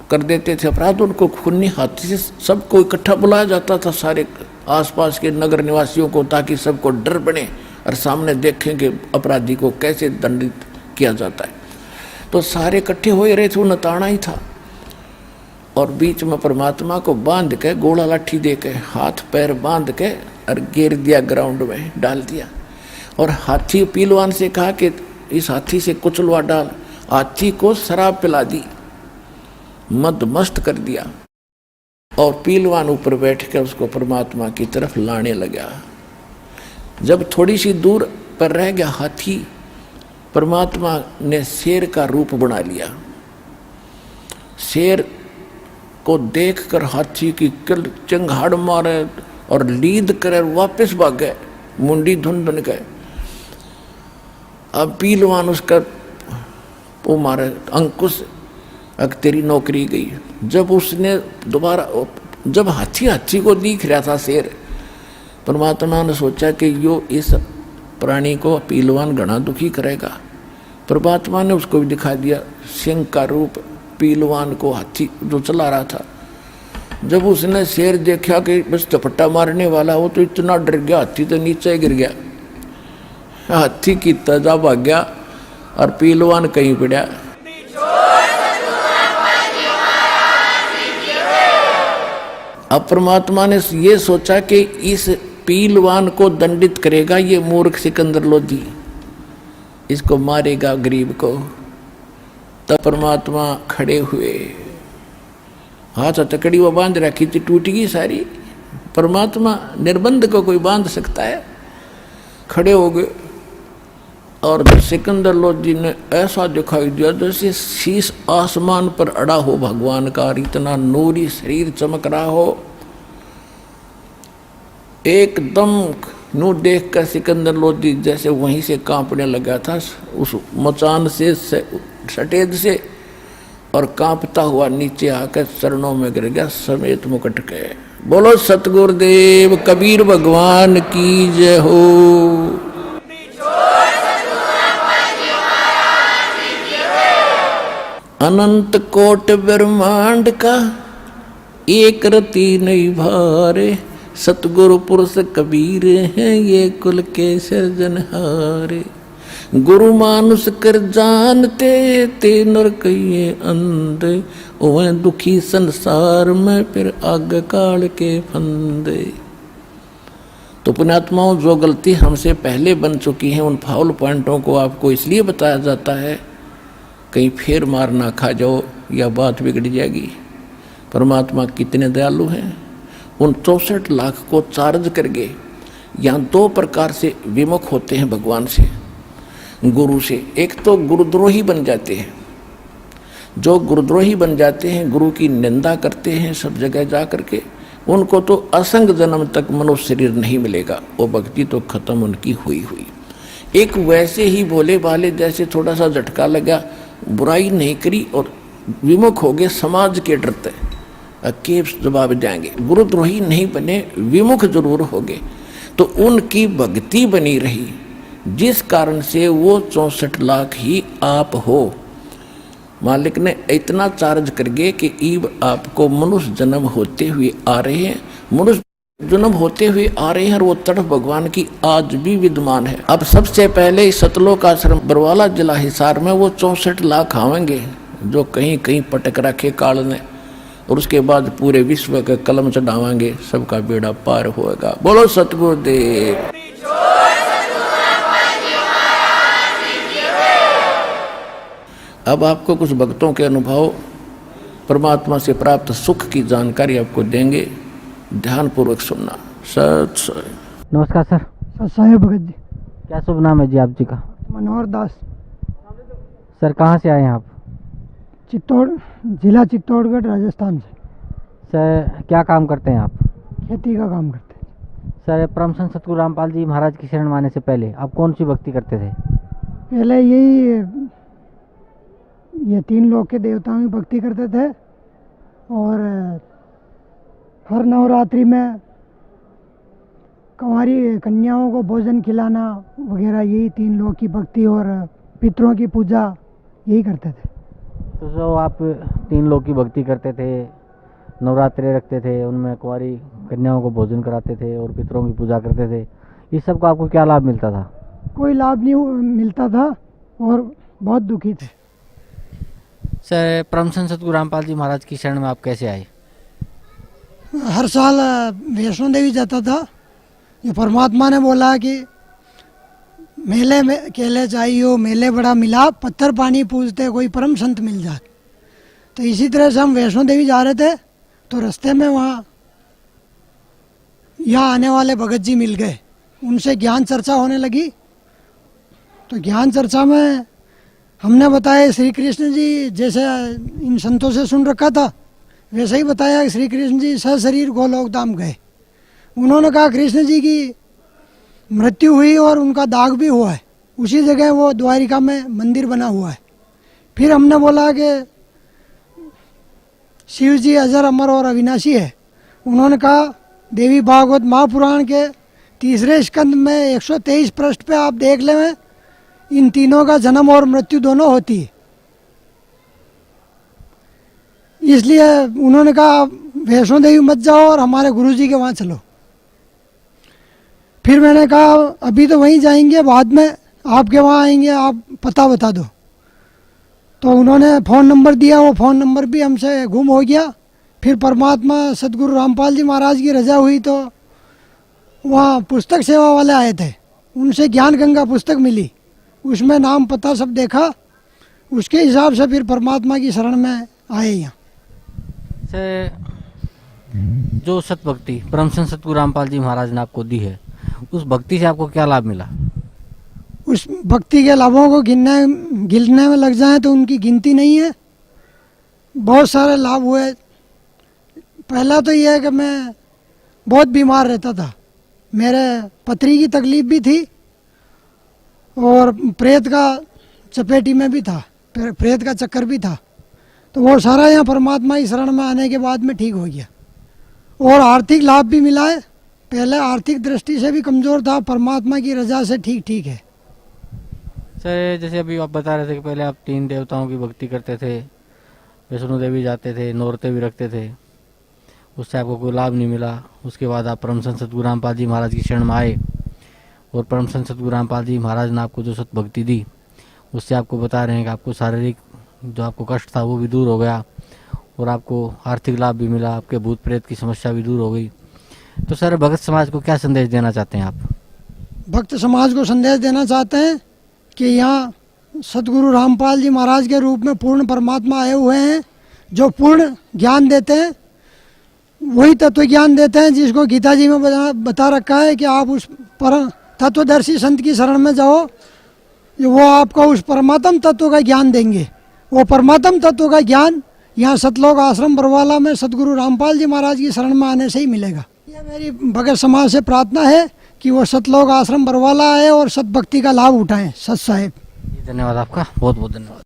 Speaker 1: कर देते थे अपराध, उनको खूनी हाथी से सबको इकट्ठा बुलाया जाता था, सारे आसपास के नगर निवासियों को, ताकि सबको डर बने और सामने देखें कि अपराधी को कैसे दंडित किया जाता है। तो सारे इकट्ठे हो रहे थे, वो नताना ही था। और बीच में परमात्मा को बांध के, गोला लाठी दे के, हाथ पैर बांध के और गिर दिया, ग्राउंड में डाल दिया। और हाथी पीलवान से कहा कि इस हाथी से कुचलवा डाल। हाथी को शराब पिला दी, मदमस्त कर दिया, और पीलवान ऊपर बैठ कर उसको परमात्मा की तरफ लाने लगा। जब थोड़ी सी दूर पर रह गया हाथी, परमात्मा ने शेर का रूप बना लिया। शेर को देखकर हाथी की चंगाड़ मारे और लीद कर वापस भाग गए, मुंडी धुन धुन गए। अब पीलवान उसका वो मारे अंकुश, अब तेरी नौकरी गई। जब उसने दोबारा, जब हाथी को दिख रहा था शेर, परमात्मा ने सोचा कि यो इस प्राणी को पीलवान घना दुखी करेगा। परमात्मा ने उसको भी दिखा दिया सिंह का रूप, पीलवान को हाथी जो चला रहा था। जब उसने शेर देखा कि बस झपट्टा मारने वाला, वो तो इतना डर गया, हाथी तो नीचे गिर गया, हाथी की तजा भाग गया और पीलवान कहीं पड़ा। अब परमात्मा ने ये सोचा कि इस पीलवान को दंडित करेगा ये मूर्ख सिकंदर लोधी, इसको मारेगा गरीब को। तब परमात्मा खड़े हुए, हाथ हथकड़ी वो बांध रखी थी, टूट गई सारी। परमात्मा निर्बंध को कोई बांध सकता है? खड़े हो गए और सिकंदर लोधी ने ऐसा दिखाई दिया जैसे शीश आसमान पर अड़ा हो भगवान का, इतना नूरी शरीर चमक रहा हो। एकदम नू देख कर सिकंदर लोधी जैसे वहीं से कांपने लगा था, उस मचान से सटेद से, और कांपता हुआ नीचे आकर चरणों में गिर गया समेत मुकुट के। बोलो सतगुरुदेव कबीर भगवान की जय हो। अनंत कोट ब्रह्मांड का एक रति नहीं भारे, सतगुरु पुरुष कबीर हैं ये कुल के सिरजनहारे। गुरु मानुष कर जानते ते नर कहिए अंधे, ओए दुखी संसार में फिर आग काल के फंदे। तो पुण्यात्माओं, जो गलती हमसे पहले बन चुकी हैं उन फाउल पॉइंटों को आपको इसलिए बताया जाता है कहीं फिर मार ना खा जाओ या बात बिगड़ जाएगी। परमात्मा कितने दयालु हैं, उन 64 लाख को चार्ज करके यहाँ 2 प्रकार से विमुख होते हैं भगवान से, गुरु से। एक तो गुरुद्रोही बन जाते हैं, जो गुरुद्रोही बन जाते हैं, गुरु की निंदा करते हैं सब जगह जा करके, उनको तो असंग जन्म तक मनुष्य शरीर नहीं मिलेगा, वो भक्ति तो खत्म उनकी हुई हुई। एक वैसे ही भोले भाले जैसे थोड़ा सा झटका लगा, बुराई नहीं करी और विमुख हो गए समाज के डरते, के जवाब जाएंगे। गुरुद्रोही नहीं बने, विमुख जरूर हो गए, तो उनकी भक्ति बनी रही, जिस कारण से वो 64 लाख ही आप हो। मालिक ने इतना चार्ज कर गए कि ईब आपको मनुष्य जन्म होते हुए आ रहे हैं, मनुष्य जन्म होते हुए आ रहे हैं, और वो तड़फ भगवान की आज भी विद्यमान है। अब सबसे पहले सतलोक आश्रम बरवाला जिला हिसार में वो 64 लाख आवेंगे जो कहीं कहीं पटक रखे काल ने, और उसके बाद पूरे विश्व के कलम चढ़ावाएंगे, सबका बेड़ा पार होएगा। बोलो सतगुरुदेव। अब आपको कुछ भक्तों के अनुभव, परमात्मा से प्राप्त सुख की जानकारी आपको देंगे, ध्यानपूर्वक सुनना। सत।
Speaker 2: नमस्कार सर।
Speaker 3: साहेब भगत जी।
Speaker 2: क्या शुभ नाम है जी आप जी का?
Speaker 3: मनोहर दास।
Speaker 2: सर कहाँ से आए हैं आप?
Speaker 3: जिला चित्तौड़गढ़, राजस्थान से।
Speaker 2: सर क्या काम करते हैं आप?
Speaker 3: खेती का काम करते हैं।
Speaker 2: सर परम संत सतगुरु रामपाल जी महाराज की शरण माने से पहले आप कौन सी भक्ति करते थे?
Speaker 3: पहले ये 3 लोक के देवताओं की भक्ति करते थे, और हर नवरात्रि में कुंवारी कन्याओं को भोजन खिलाना वगैरह, यही 3 लोक की भक्ति और पितरों की पूजा यही करते थे।
Speaker 2: तो जो आप 3 लोक की भक्ति करते थे, नवरात्रि रखते थे, उनमें कुंवारी कन्याओं को भोजन कराते थे और पितरों की पूजा करते थे, इस सब का आपको क्या लाभ मिलता था?
Speaker 3: कोई लाभ नहीं मिलता था और बहुत दुखी थे।
Speaker 2: सर परम संत सतगुरु रामपाल जी महाराज की शरण में आप कैसे आए?
Speaker 3: हर साल वैष्णो देवी जाता था। ये परमात्मा ने बोला कि मेले में केले चाहिए, मेले बड़ा मिला, पत्थर पानी पूजते कोई परम संत मिल जाए। तो इसी तरह से हम वैष्णो देवी जा रहे थे, तो रास्ते में वहाँ यहाँ आने वाले भगत जी मिल गए। उनसे ज्ञान चर्चा होने लगी। तो ज्ञान चर्चा में हमने बताया श्री कृष्ण जी, जैसे इन संतों से सुन रखा था वैसे ही बताया कि श्री कृष्ण जी सशरीर गोलोक धाम गए। उन्होंने कहा कृष्ण जी की मृत्यु हुई और उनका दाग भी हुआ है, उसी जगह वो द्वारिका में मंदिर बना हुआ है। फिर हमने बोला कि शिव जी अजर अमर और अविनाशी है। उन्होंने कहा देवी भागवत महापुराण के 3 स्कंद में 123 पृष्ठ पे आप देख लें, इन तीनों का जन्म और मृत्यु दोनों होती है। इसलिए उन्होंने कहा वैष्णो देवी मत जाओ और हमारे गुरुजी के वहाँ चलो। फिर मैंने कहा अभी तो वहीं जाएंगे, बाद में आपके वहाँ आएंगे, आप पता बता दो। तो उन्होंने फ़ोन नंबर दिया, वो फ़ोन नंबर भी हमसे गुम हो गया। फिर परमात्मा सदगुरु रामपाल जी महाराज की रजा हुई तो वहाँ पुस्तक सेवा वाले आए थे, उनसे ज्ञान गंगा पुस्तक मिली, उसमें नाम पता सब देखा, उसके हिसाब से फिर परमात्मा की शरण में आए यहाँ।
Speaker 2: से जो सत भक्ति परम संत सतगुरु रामपाल जी महाराज ने आपको दी है, उस भक्ति से आपको क्या लाभ मिला?
Speaker 3: उस भक्ति के लाभों को गिनने में लग जाए तो उनकी गिनती नहीं है। बहुत सारे लाभ हुए। पहला तो यह है कि मैं बहुत बीमार रहता था, मेरे पथरी की तकलीफ भी थी और प्रेत का चपेटी में भी था, प्रेत का चक्कर भी था। तो वो सारा यहाँ परमात्मा की शरण में आने के बाद में ठीक हो गया। और आर्थिक लाभ भी मिला है। पहले आर्थिक दृष्टि से भी कमज़ोर था, परमात्मा की रजा से ठीक है।
Speaker 2: सर जैसे अभी आप बता रहे थे कि पहले आप 3 देवताओं की भक्ति करते थे, वैष्णो देवी जाते थे, नौरते भी रखते थे, उससे आपको कोई लाभ नहीं मिला। उसके बाद आप परम संत सतगुरु रामपाल जी महाराज की शरण में आए और परम संत सतगुरु रामपाल जी महाराज ने आपको जो सत भक्ति दी, उससे आपको बता रहे हैं कि आपको शारीरिक जो आपको कष्ट था वो भी दूर हो गया और आपको आर्थिक लाभ भी मिला, आपके भूत प्रेत की समस्या भी दूर हो गई। तो सर भगत समाज को क्या संदेश देना चाहते हैं आप?
Speaker 3: भक्त समाज को संदेश देना चाहते हैं कि यहाँ सतगुरु रामपाल जी महाराज के रूप में पूर्ण परमात्मा आए हुए हैं, जो पूर्ण ज्ञान देते हैं, वही तत्व ज्ञान देते हैं जिसको गीता जी में बता रखा है कि आप उस परम तत्वदर्शी संत की शरण में जाओ, वो आपको उस परमात्म तत्व का ज्ञान देंगे। वो परमात्म तत्व का ज्ञान यहाँ सतलोक आश्रम बरवाला में सतगुरु रामपाल जी महाराज की शरण में आने से ही मिलेगा। यह मेरी भगत समाज से प्रार्थना है कि वो सतलोक आश्रम बरवाला आए और सत भक्ति का लाभ उठाएं। सत साहेब,
Speaker 2: धन्यवाद आपका, बहुत बहुत धन्यवाद।